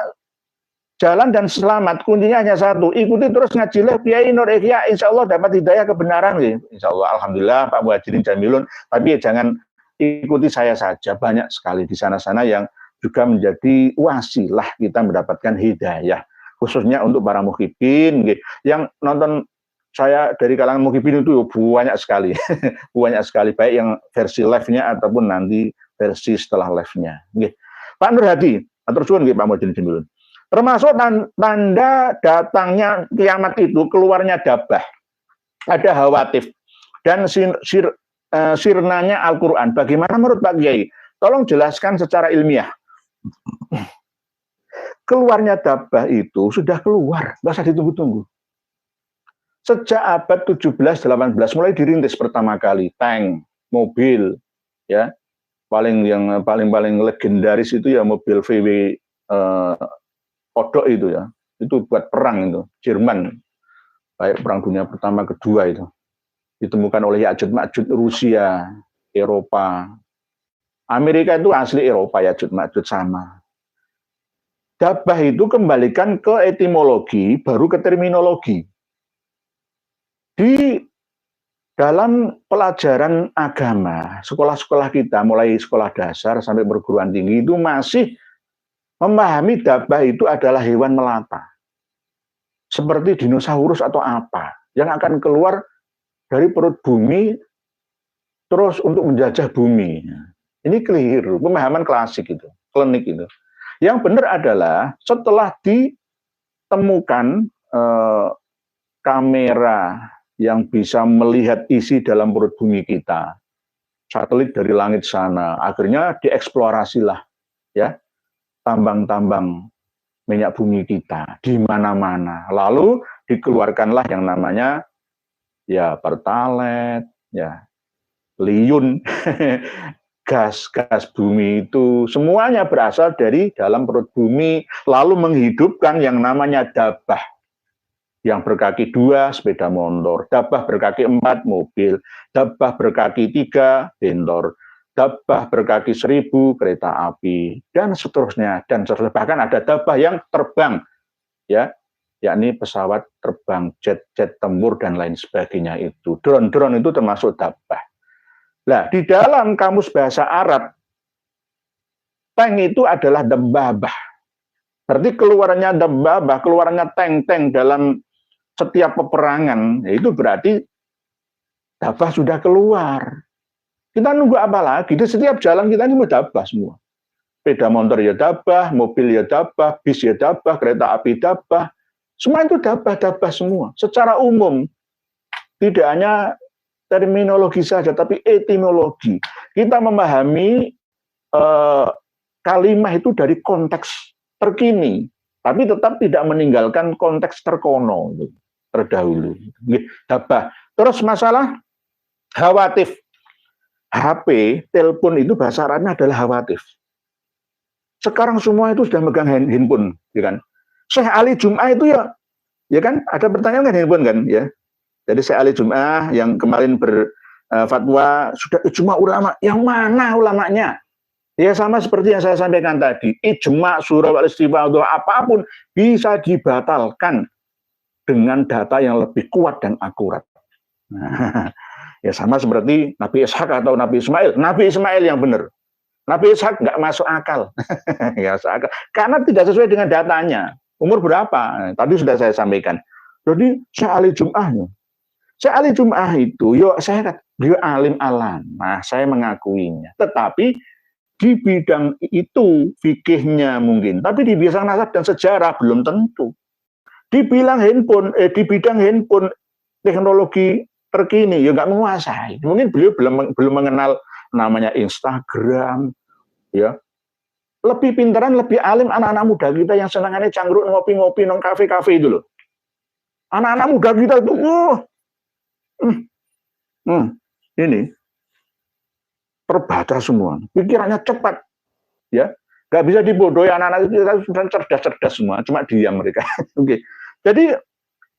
[SPEAKER 1] jalan dan selamat, kuncinya hanya satu, ikuti terus ngaji live Kiai Nur Ihya, insya Allah dapat hidayah kebenaran, insya Allah, alhamdulillah Pak Muhajirin Jamilun, tapi ya jangan ikuti saya saja, banyak sekali di sana-sana yang juga menjadi wasilah kita mendapatkan hidayah, khususnya untuk para muhibin, yang nonton saya dari kalangan muhibin itu banyak sekali, banyak sekali, baik yang versi live-nya ataupun nanti versi setelah live-nya. Pak Nur Hadi, atur suwun Pak Muhajirin Jamilun. Termasuk tanda datangnya kiamat itu keluarnya dabah, ada hawatif dan sirnanya Al-Quran. Bagaimana menurut Pak Kiai? Tolong jelaskan secara ilmiah. Keluarnya dabah itu sudah keluar, nggak usah ditunggu-tunggu. Sejak abad 17-18 mulai dirintis pertama kali tank, mobil, ya paling legendaris itu ya mobil VW kodok itu ya, itu buat perang itu, Jerman, baik perang dunia pertama, kedua itu, ditemukan oleh Ya'juj Ma'juj Rusia, Eropa, Amerika itu asli Eropa, Ya'juj Ma'juj sama. Dabah itu kembalikan ke etimologi, baru ke terminologi. Di dalam pelajaran agama, sekolah-sekolah kita, mulai sekolah dasar sampai perguruan tinggi, itu masih memahami dabah itu adalah hewan melata. Seperti dinosaurus atau apa, yang akan keluar dari perut bumi, terus untuk menjajah bumi. Ini keliru, pemahaman klasik itu, klinik itu. Yang benar adalah setelah ditemukan kamera yang bisa melihat isi dalam perut bumi kita, satelit dari langit sana, akhirnya dieksplorasilah ya tambang-tambang minyak bumi kita di mana-mana. Lalu dikeluarkanlah yang namanya ya pertalite, ya liun, gas bumi itu semuanya berasal dari dalam perut bumi, lalu menghidupkan yang namanya dabah. Yang berkaki 2 sepeda motor, dabah berkaki 4 mobil, dabah berkaki 3 bentor, dabah berkaki 1000 kereta api, dan seterusnya. Dan bahkan ada dabah yang terbang, ya, yakni pesawat terbang, jet tempur dan lain sebagainya itu. Drone itu termasuk dabah. Nah, di dalam kamus bahasa Arab, tank itu adalah dabbabah. Berarti keluarannya dabbabah, keluarannya tank dalam setiap peperangan, itu berarti dabah sudah keluar. Kita nunggu apa lagi? Di setiap jalan kita ini mau dabah semua. Sepeda motor ya dabah, mobil ya dabah, bis ya dabah, kereta api dabah. Semua itu dabah semua. Secara umum, tidak hanya terminologi saja, tapi etimologi. Kita memahami kalimat itu dari konteks terkini, tapi tetap tidak meninggalkan konteks terkono. Terdahulu, dabah. Terus masalah hawatif, HP, telepon itu bahasa Arabnya adalah hawatif. Sekarang semua itu sudah megang handphone, ya kan? Syekh Ali Jum'ah itu ya kan ada pertanyaan kan handphone kan, ya. Jadi Syekh Ali Jum'ah yang kemarin berfatwa sudah ijma ulama, yang mana ulamanya? Ya sama seperti yang saya sampaikan tadi, ijma, surah al-istiwa, apapun bisa dibatalkan dengan data yang lebih kuat dan akurat. Nah, ya sama seperti Nabi Ishak atau Nabi Ismail. Nabi Ismail yang benar. Nabi Ishak nggak masuk akal. Nggak masuk akal. Karena tidak sesuai dengan datanya. Umur berapa? Tadi sudah saya sampaikan. Jadi Syekh Ali Jum'ah. Syekh Ali Jum'ah itu, saya kata, beliau alim alam. Nah, saya mengakuinya. Tetapi di bidang itu fikihnya mungkin. Tapi di bidang nasab dan sejarah belum tentu. Di bidang handphone teknologi terkini ya nggak menguasai. Mungkin beliau belum mengenal namanya Instagram, ya. Lebih pintaran, lebih alim anak-anak muda kita yang senangannya cangkruk ngopi-ngopi nong kafe-kafe itu loh. Anak-anak muda kita itu, ini terbaca semua, pikirannya cepat, ya. Nggak bisa dibodohi, anak-anak kita sudah cerdas semua, cuma diam mereka. Oke. Jadi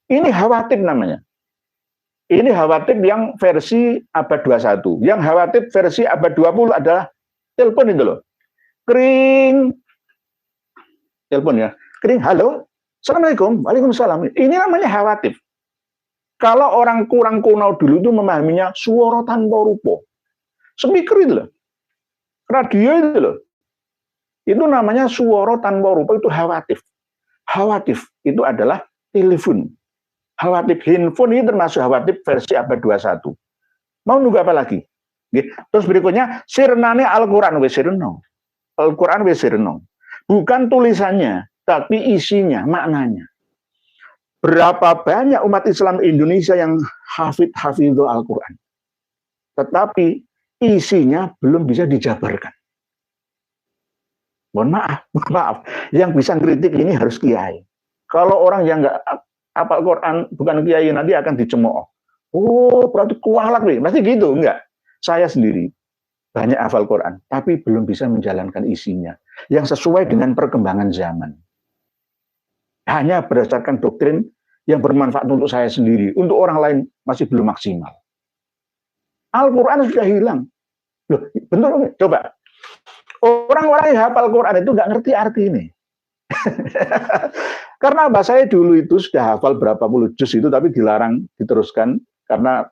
[SPEAKER 1] ini hawatif namanya. Ini hawatif yang versi abad 21. Yang hawatif versi abad 20 adalah telepon itu loh. Kering. Telepon ya. Kering, halo. Assalamualaikum. Waalaikumsalam. Ini namanya hawatif. Kalau orang kurang kuno dulu itu memahaminya suara tanpa rupa. Speaker itu loh. Radio itu loh. Itu namanya suara tanpa rupa, itu hawatif. Hawatif itu adalah telepon. Hawatif handphone ini termasuk hawatif versi abad 21. Mau nunggu apa lagi? Terus berikutnya, sirnane Al-Quran wesirno. Al-Quran wesirno. Bukan tulisannya, tapi isinya, maknanya. Berapa banyak umat Islam Indonesia yang hafidhul Al-Quran. Tetapi isinya belum bisa dijabarkan. Mohon maaf. Yang bisa kritik ini harus kiai. Kalau orang yang nggak hafal Quran, bukan kiai, nanti akan dicemooh. Oh, berarti kualat nih. Pasti gitu, enggak. Saya sendiri banyak hafal Quran, tapi belum bisa menjalankan isinya yang sesuai dengan perkembangan zaman. Hanya berdasarkan doktrin yang bermanfaat untuk saya sendiri, untuk orang lain masih belum maksimal. Al-Quran sudah hilang. Loh, betul, coba. Orang-orang yang hafal Quran itu nggak ngerti arti ini. Karena saya dulu itu sudah hafal berapa puluh juz itu, tapi dilarang diteruskan karena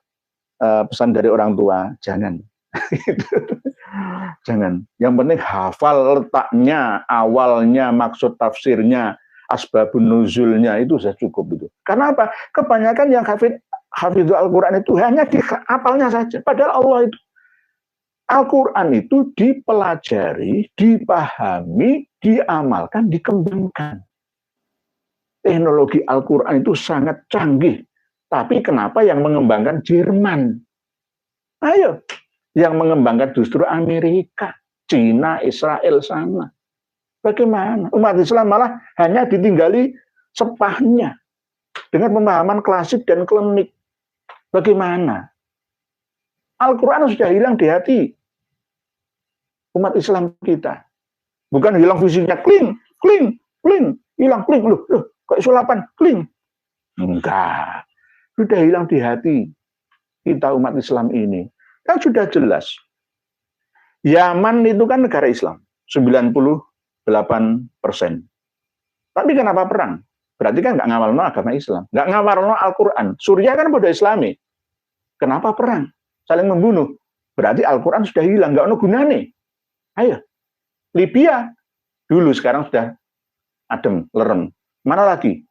[SPEAKER 1] pesan dari orang tua, jangan. Jangan. Yang penting hafal letaknya, awalnya, maksud tafsirnya, asbabun nuzulnya, itu sudah cukup itu. Karena apa? Kebanyakan yang hafidhu Al-Quran itu hanya dihafalnya saja. Padahal Allah itu, Al-Quran itu dipelajari, dipahami, diamalkan, dikembangkan. Teknologi Al-Quran itu sangat canggih. Tapi kenapa yang mengembangkan Jerman? Ayo, yang mengembangkan justru Amerika, Cina, Israel sana. Bagaimana? Umat Islam malah hanya ditinggali sepahnya dengan pemahaman klasik dan klinik. Bagaimana? Al-Quran sudah hilang di hati umat Islam kita. Bukan hilang fisiknya, kling, hilang, kling, loh, kok sulapan, kling. Enggak, sudah hilang di hati kita umat Islam ini. Kan sudah jelas. Yaman itu kan negara Islam, 98%. Tapi kenapa perang? Berarti kan nggak ngawalno agama Islam, nggak ngawalno Al-Quran. Suriah kan pada Islami. Kenapa perang? Saling membunuh. Berarti Al-Quran sudah hilang, nggak ada gunanya. Ayo, Libya dulu, sekarang sudah adem, lerem. Mana lagi?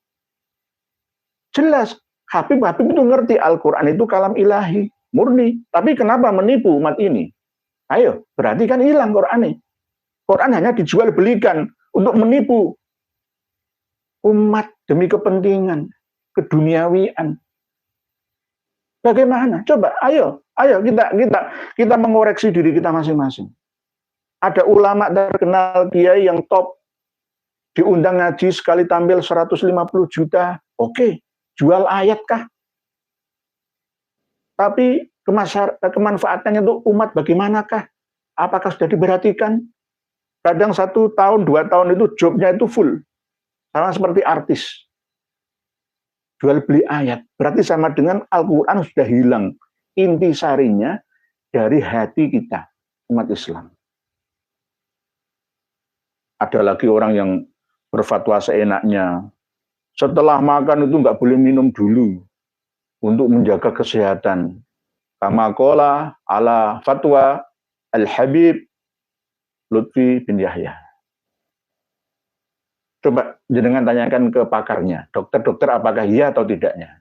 [SPEAKER 1] Jelas, Habib itu ngerti Al-Quran itu kalam ilahi, murni. Tapi kenapa menipu umat ini? Ayo, berarti kan hilang Quran ini. Quran hanya dijual belikan untuk menipu umat demi kepentingan, keduniawian. Bagaimana? Coba, ayo kita mengoreksi diri kita masing-masing. Ada ulama terkenal, kiai yang top, diundang ngaji sekali tampil 150 juta. Oke, jual ayat kah? Tapi kemanfaatannya untuk umat bagaimanakah? Apakah sudah diperhatikan? Kadang 1 tahun, 2 tahun itu jobnya itu full. Sama seperti artis. Jual beli ayat. Berarti sama dengan Al-Quran sudah hilang intisarinya dari hati kita, umat Islam. Ada lagi orang yang berfatwa seenaknya. Setelah makan itu nggak boleh minum dulu untuk menjaga kesehatan. Kama qala ala fatwa Al-Habib Lutfi bin Yahya. Coba jenengan tanyakan ke pakarnya, dokter apakah iya atau tidaknya.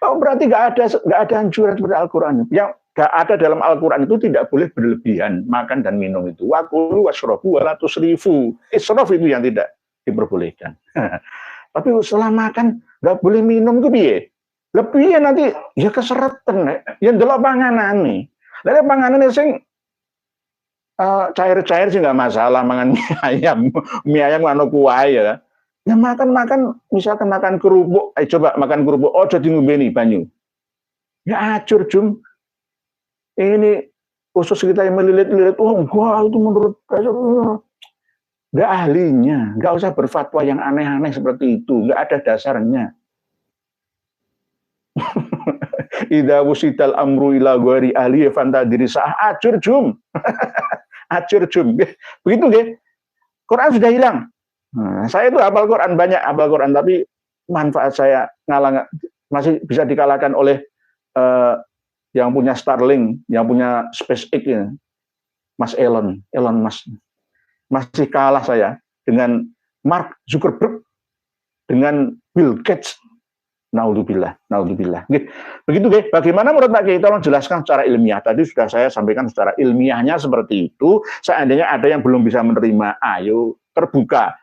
[SPEAKER 1] Oh, berarti nggak ada anjuran seperti Al-Quran. Yang nggak ada dalam Al-Quran itu tidak boleh berlebihan makan dan minum itu. Wakulu wasrofu wala tusrifu. Israf itu yang tidak diperbolehkan. Tapi setelah makan nggak boleh minum itu piye? Lebih nanti ya keseretan. Yang delok panganan nih. Dari panganan sing cair-cair sih nggak masalah, mangan mie ayam anu kuah ya. Ya makan misalkan makan kerupuk, coba makan kerupuk, oh jadi ngumbeni banyu. Ya acur jum. Ini usus kita yang melilit-lilit, oh enggak itu menurut nggak ahlinya, nggak usah berfatwa yang aneh-aneh seperti itu, nggak ada dasarnya. Idza wusidal amru ila ghairi ahli fantadiri sah acur jum. Acur jum. Begitu nggih. Quran sudah hilang. Nah, saya itu hafal Quran, banyak hafal Quran, tapi manfaat saya masih bisa dikalahkan oleh yang punya Starlink, yang punya SpaceX ya. Mas Elon Musk. Masih kalah saya dengan Mark Zuckerberg, dengan Bill Gates. Naudzubillah. Begitu deh. Bagaimana menurut Pak Kiai? Tolong jelaskan secara ilmiah. Tadi sudah saya sampaikan secara ilmiahnya seperti itu. Seandainya ada yang belum bisa menerima, ayo terbuka.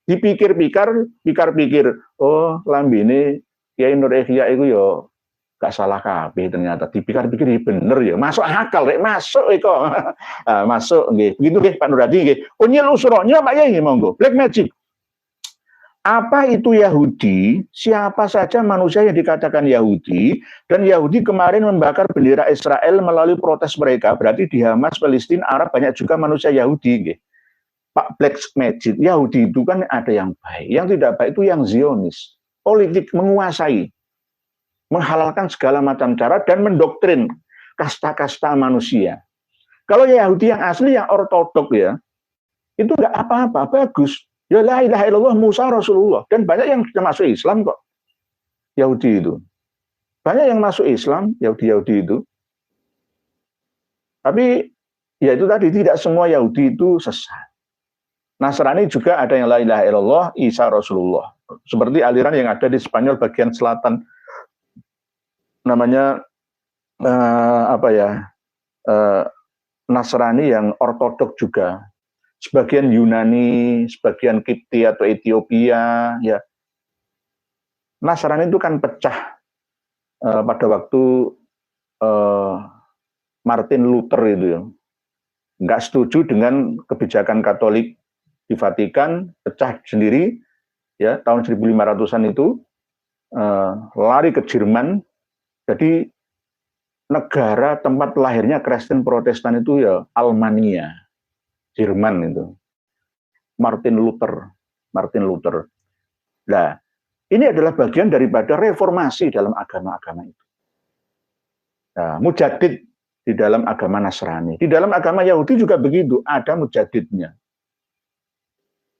[SPEAKER 1] Dipikir-pikir. Oh, lambene Kiai Nur Ihya itu yo gak salah kabeh ternyata. Dipikir-pikir bener ya. Masuk akal rek, masuk kok. Masuk nggih. Begitu nggih Pak Nuradi nggih. Unyil usronya Pak Kiai monggo. Black magic. Apa itu Yahudi? Siapa saja manusia yang dikatakan Yahudi? Dan Yahudi kemarin membakar bendera Israel melalui protes mereka. Berarti di Hamas, Palestina, Arab banyak juga manusia Yahudi. Gitu. Pak Black Magic, Yahudi itu kan ada yang baik. Yang tidak baik itu yang Zionis. Politik menguasai. Menghalalkan segala macam cara dan mendoktrin kasta-kasta manusia. Kalau Yahudi yang asli, yang ortodok ya, itu nggak apa-apa, bagus. Ya la ilaha illallah Musa Rasulullah. Dan banyak yang sudah masuk Islam kok. Yahudi itu. Banyak yang masuk Islam, Yahudi itu. Tapi ya itu tadi, tidak semua Yahudi itu sesat. Nasrani juga ada yang la ilaha illallah, Isa Rasulullah. Seperti aliran yang ada di Spanyol bagian selatan, namanya Nasrani yang ortodok juga. Sebagian Yunani, sebagian Kipti atau Ethiopia, ya. Nasrani itu kan pecah pada waktu Martin Luther itu ya. Nggak setuju dengan kebijakan Katolik di Vatikan, pecah sendiri, ya, tahun 1500-an itu, lari ke Jerman. Jadi negara tempat lahirnya Kristen Protestan itu ya Almania, Jerman itu. Martin Luther. Nah, ini adalah bagian daripada reformasi dalam agama-agama itu. Nah, mujadid di dalam agama Nasrani. Di dalam agama Yahudi juga begitu, ada mujadidnya.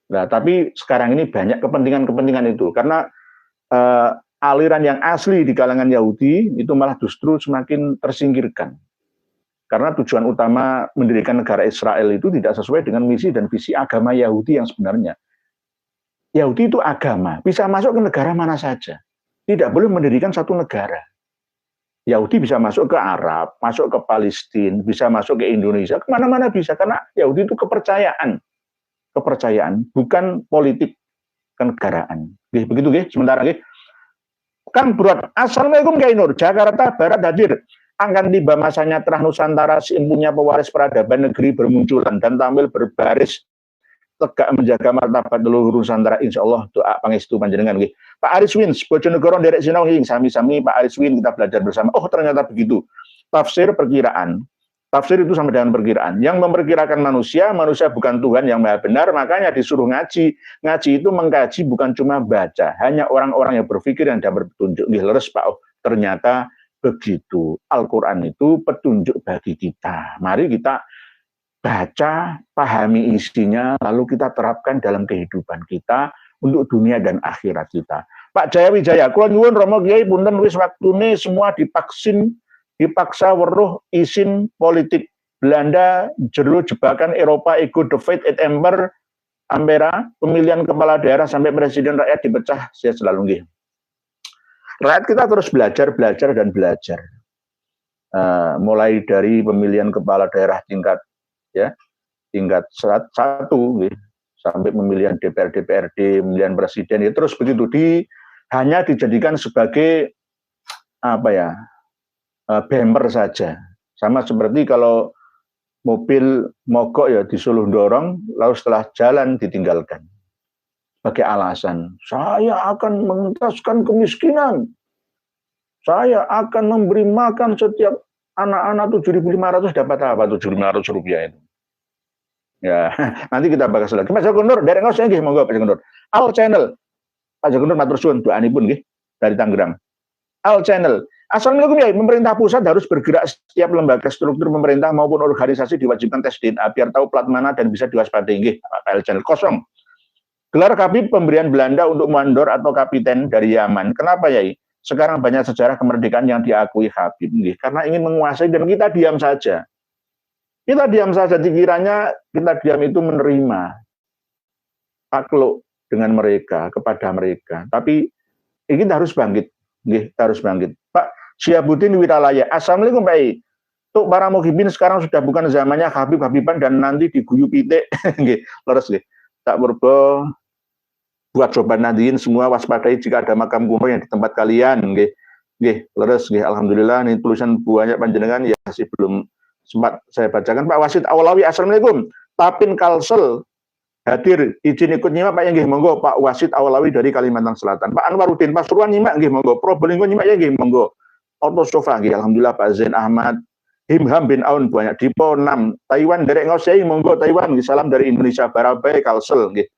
[SPEAKER 1] Nah, tapi sekarang ini banyak kepentingan-kepentingan itu. Karena aliran yang asli di kalangan Yahudi itu malah justru semakin tersingkirkan. Karena tujuan utama mendirikan negara Israel itu tidak sesuai dengan misi dan visi agama Yahudi yang sebenarnya. Yahudi itu agama, bisa masuk ke negara mana saja. Tidak boleh mendirikan satu negara. Yahudi bisa masuk ke Arab, masuk ke Palestina, bisa masuk ke Indonesia, kemana-mana bisa. Karena Yahudi itu kepercayaan, bukan politik kenegaraan. Begitu, sementara Kang Brot, Assalamualaikum Kiai Nur, Jakarta Barat hadir. Akan tiba masanya terah Nusantara seimpunya pewaris peradaban negeri bermunculan dan tampil berbaris tegak menjaga martabat leluhur Nusantara. Insyaallah doa pangestu panjenengan nggih. Pak Aris Win, Bojonegoro nderek sinau nggih sami-sami Pak Aris Win, kita belajar bersama. Oh, ternyata begitu. Tafsir perkiraan. Tafsir itu sama dengan perkiraan. Yang memperkirakan manusia bukan Tuhan yang maha benar, makanya disuruh ngaji. Ngaji itu mengkaji, bukan cuma baca. Hanya orang-orang yang berpikir yang dapat petunjuk. Nggih leres Pak. Oh, ternyata begitu. Al-Quran itu petunjuk bagi kita. Mari kita baca, pahami isinya, lalu kita terapkan dalam kehidupan kita untuk dunia dan akhirat kita. Pak Jaya Wijaya, kula nyuwun Romo Kiai punten wis waktune semua dipaksa weruh isin politik. Belanda jero jebakan Eropa ikut the fate at Ember Ampera, pemilihan kepala daerah sampai presiden rakyat dipecah, saya selalu nggih. Rakyat kita terus belajar dan belajar. Mulai dari pemilihan kepala daerah tingkat 1 sampai pemilihan DPRD, pemilihan presiden, ya terus begitu hanya dijadikan sebagai bumper saja. Sama seperti kalau mobil mogok ya disuruh dorong, lalu setelah jalan ditinggalkan. Sebagai alasan, saya akan mengentaskan kemiskinan. Saya akan memberi makan setiap anak-anak 7.500, dapat apa 7.500 rupiah itu? Ya, nanti kita bahas lagi. Mas Joko Nur, derek ngos nggih monggo Pak Joko Nur. Al Channel. Pak Joko Nur matur suwun doanipun nggih dari Tangerang. Al Channel. Assalamualaikum ya, pemerintah pusat harus bergerak, setiap lembaga struktur pemerintah maupun organisasi diwajibkan tes DNA biar tahu plat mana dan bisa diwaspadai nggih. Al Channel kosong. Gelar Habib pemberian Belanda untuk mandor atau kapiten dari Yaman. Kenapa ya? Sekarang banyak sejarah kemerdekaan yang diakui Habib nggih, karena ingin menguasai dan kita diam saja. Kita diam saja, dikiranya kita diam itu menerima takluk dengan mereka, kepada mereka. Tapi kita harus bangkit, kita harus bangkit. Pak Syiabuddin Wiralaya, Assalamualaikum Pak. Untuk para muhibin sekarang sudah bukan zamannya Habib-Habiban dan nanti diguyu pitik. Leres nggih. Tak berbo buat sobat Nadiin semua waspadai jika ada makam kumuh yang di tempat kalian. Nggih, leres nggih. Alhamdulillah ini tulisan banyak panjenengan ya masih belum sempat saya bacakan. Pak Wasid Awalawi, Assalamualaikum. Tapin Kalsel hadir, izin ikut nyimak Pak nggih monggo. Pak Wasid Awalawi dari Kalimantan Selatan. Pak Anwarudin Pasuruan nyimak nggih monggo. Probolinggo nyimak ya nggih monggo. Auto Sofa nggih alhamdulillah. Pak Zain Ahmad, Himham bin Aun banyak. Dipo 6 Taiwan derek ngosei monggo Taiwan nggih. Salam dari Indonesia Barabai Kalsel nggih.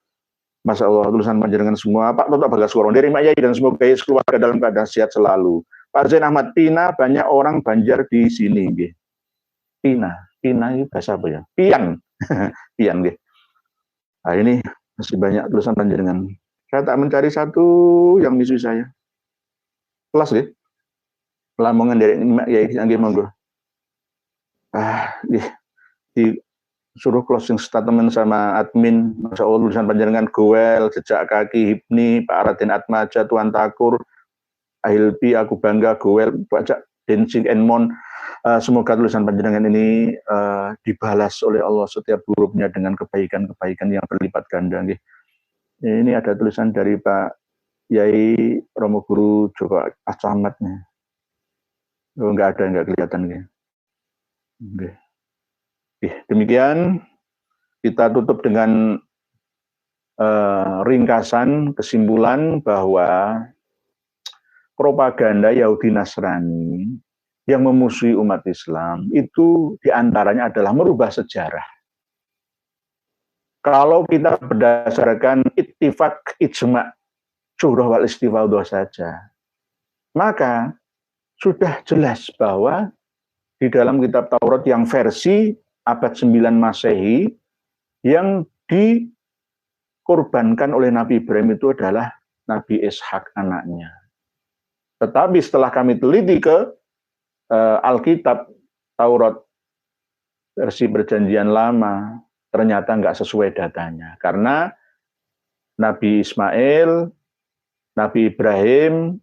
[SPEAKER 1] Masya Allah tulisan panjenengan semua. Pak Toto Bagaswara dari Mak Yai dan semoga keluarga dalam keadaan sehat selalu. Pak Zain Ahmad, Pina banyak orang Banjar di sini nggih. Pina itu bahasa apa ya? Pian. Pian nggih. Nah, ini masih banyak tulisan panjenengan. Saya tak mencari satu yang misi saya. Kelas nggih. Lamongan dari ya nggih monggo. Disuruh closing statement sama admin, Masya Allah tulisan panjenengan goel, jejak kaki Hipni, Pak Raden Atmaja, Tuan Takur, Ahilpi, aku bangga, goel, baca Densing Enmon. Semoga tulisan panjenengan ini dibalas oleh Allah setiap hurufnya dengan kebaikan-kebaikan yang berlipat ganda. Ini ada tulisan dari Pak Yai Romo Guru Joko Ahmadnya. Oh, enggak kelihatan. Demikian kita tutup dengan ringkasan kesimpulan bahwa propaganda Yahudi Nasrani yang memusuhi umat Islam itu diantaranya adalah merubah sejarah. Kalau kita berdasarkan ittifaq ijma' syurah wal istifaudah saja, maka sudah jelas bahwa di dalam kitab Taurat yang versi abad 9 Masehi yang dikorbankan oleh Nabi Ibrahim itu adalah Nabi Ishak anaknya. Tetapi setelah kami teliti ke Alkitab Taurat versi Perjanjian Lama, ternyata nggak sesuai datanya. Karena Nabi Ismail, Nabi Ibrahim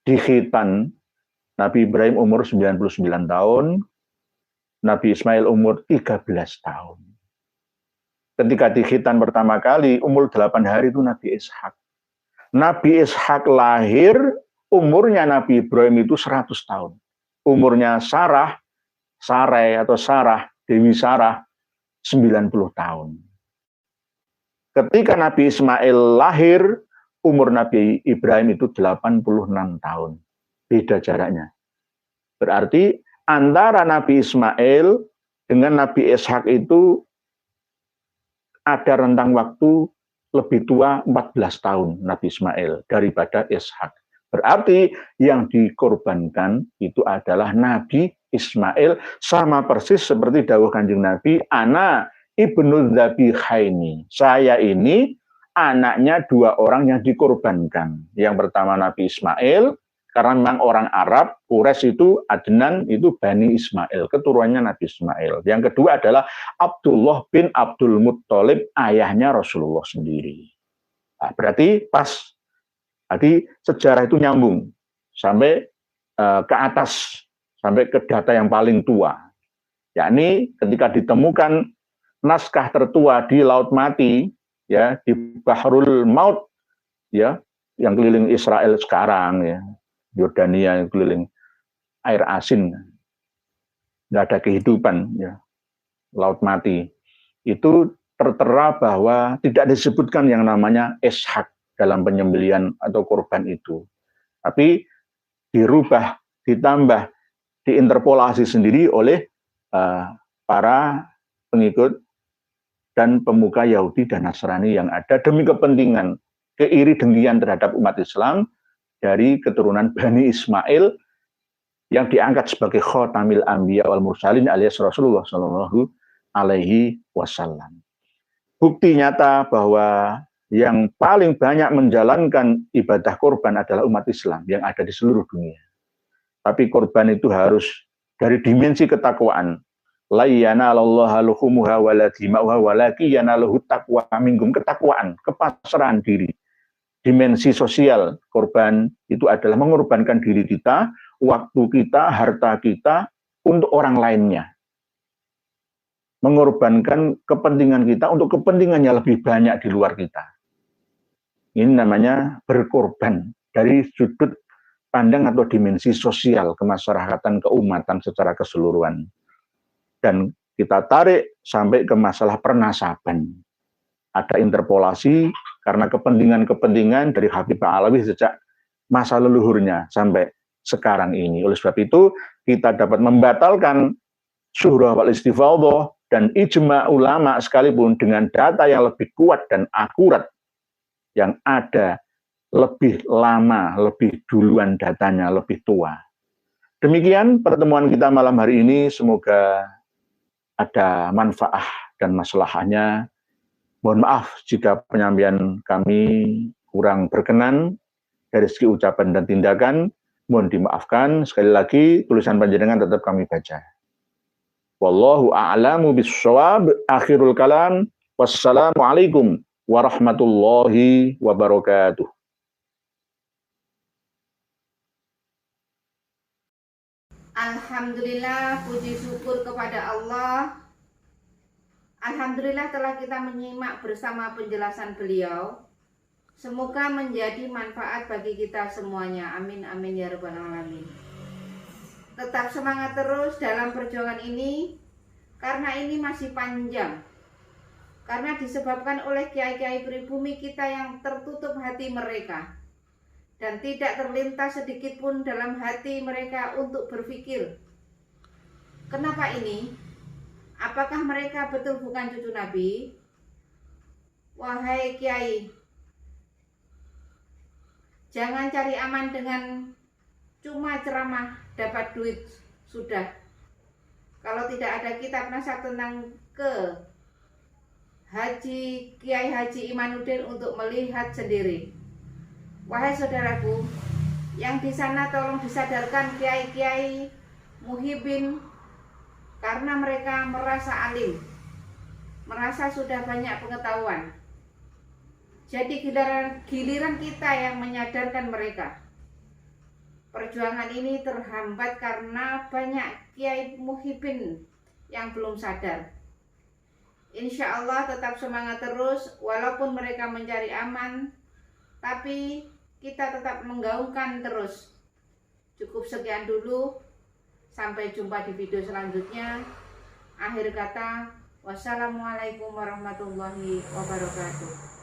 [SPEAKER 1] dikhitan, Nabi Ibrahim umur 99 tahun, Nabi Ismail umur 13 tahun. Ketika dikhitan pertama kali, umur 8 hari itu Nabi Ishak. Nabi Ishak lahir, umurnya Nabi Ibrahim itu 100 tahun. Umurnya Sarah, Dewi Sarah, 90 tahun. Ketika Nabi Ismail lahir, umur Nabi Ibrahim itu 86 tahun. Beda jaraknya. Berarti antara Nabi Ismail dengan Nabi Ishak itu ada rentang waktu lebih tua 14 tahun Nabi Ismail daripada Ishak. Berarti yang dikorbankan itu adalah Nabi Ismail, sama persis seperti dawuh Kanjeng Nabi, ana ibnu dzabikhaini. Saya ini anaknya dua orang yang dikorbankan. Yang pertama Nabi Ismail, karena memang orang Arab, Quraisy itu Adnan itu Bani Ismail, keturunannya Nabi Ismail. Yang kedua adalah Abdullah bin Abdul Muttalib, ayahnya Rasulullah sendiri. Nah, berarti pas, tadi sejarah itu nyambung sampai ke atas, sampai ke data yang paling tua. Yakni ketika ditemukan naskah tertua di Laut Mati, ya di Bahrul Maut, ya yang keliling Israel sekarang, ya. Yordania yang keliling air asin, nggak ada kehidupan, ya. Laut Mati itu tertera bahwa tidak disebutkan yang namanya Ishak dalam penyembelihan atau korban itu, tapi dirubah, ditambah, diinterpolasi sendiri oleh para pengikut dan pemuka Yahudi dan Nasrani yang ada demi kepentingan keiri dengkian terhadap umat Islam dari keturunan Bani Ismail yang diangkat sebagai Khotamil Anbiya wal Mursalin alias Rasulullah Shallallahu Alaihi Wasallam. Bukti nyata bahwa yang paling banyak menjalankan ibadah korban adalah umat Islam yang ada di seluruh dunia. Tapi korban itu harus dari dimensi ketakwaan. La yanalallaha luhumuha wala dima'uha walakin yanaluhu taqwa minkum, ketakwaan, kepasrahan diri. Dimensi sosial korban itu adalah mengorbankan diri kita, waktu kita, harta kita untuk orang lainnya. Mengorbankan kepentingan kita untuk kepentingan yang lebih banyak di luar kita. Ini namanya berkorban dari sudut pandang atau dimensi sosial kemasyarakatan, keumatan secara keseluruhan. Dan kita tarik sampai ke masalah pernasaban. Ada interpolasi karena kepentingan-kepentingan dari Habib Alawi sejak masa leluhurnya sampai sekarang ini. Oleh sebab itu, kita dapat membatalkan syurah wal istifaudah dan ijma ulama sekalipun dengan data yang lebih kuat dan akurat, yang ada lebih lama, lebih duluan datanya, lebih tua. Demikian pertemuan kita malam hari ini, semoga ada manfaat dan masalahnya. Mohon maaf jika penyampaian kami kurang berkenan dari segi ucapan dan tindakan. Mohon dimaafkan, sekali lagi tulisan panjenengan tetap kami baca. Wallahu a'lamu bissawab. Akhirul kalam. Wassalamualaikum warahmatullahi wabarakatuh.
[SPEAKER 2] Alhamdulillah, puji syukur kepada Allah. Alhamdulillah telah kita menyimak bersama penjelasan beliau. Semoga menjadi manfaat bagi kita semuanya. Amin amin ya rabbal alamin. Tetap semangat terus dalam perjuangan ini, karena ini masih panjang. Karena disebabkan oleh kiai-kiai pribumi kita yang tertutup hati mereka, dan tidak terlintas sedikit pun dalam hati mereka untuk berpikir, kenapa ini? Apakah mereka betul bukan cucu Nabi? Wahai kiai, jangan cari aman dengan cuma ceramah dapat duit sudah. Kalau tidak ada kitab nasihat tentang Kiai Haji Imanuddin untuk melihat sendiri. Wahai saudaraku, yang di sana tolong disadarkan kiai-kiai muhibin, karena mereka merasa alim, merasa sudah banyak pengetahuan. Jadi giliran kita yang menyadarkan mereka. Perjuangan ini terhambat karena banyak kiai muhibin yang belum sadar. Insya Allah tetap semangat terus, walaupun mereka mencari aman, tapi kita tetap menggaungkan terus. Cukup sekian dulu, sampai jumpa di video selanjutnya. Akhir kata, wassalamualaikum warahmatullahi wabarakatuh.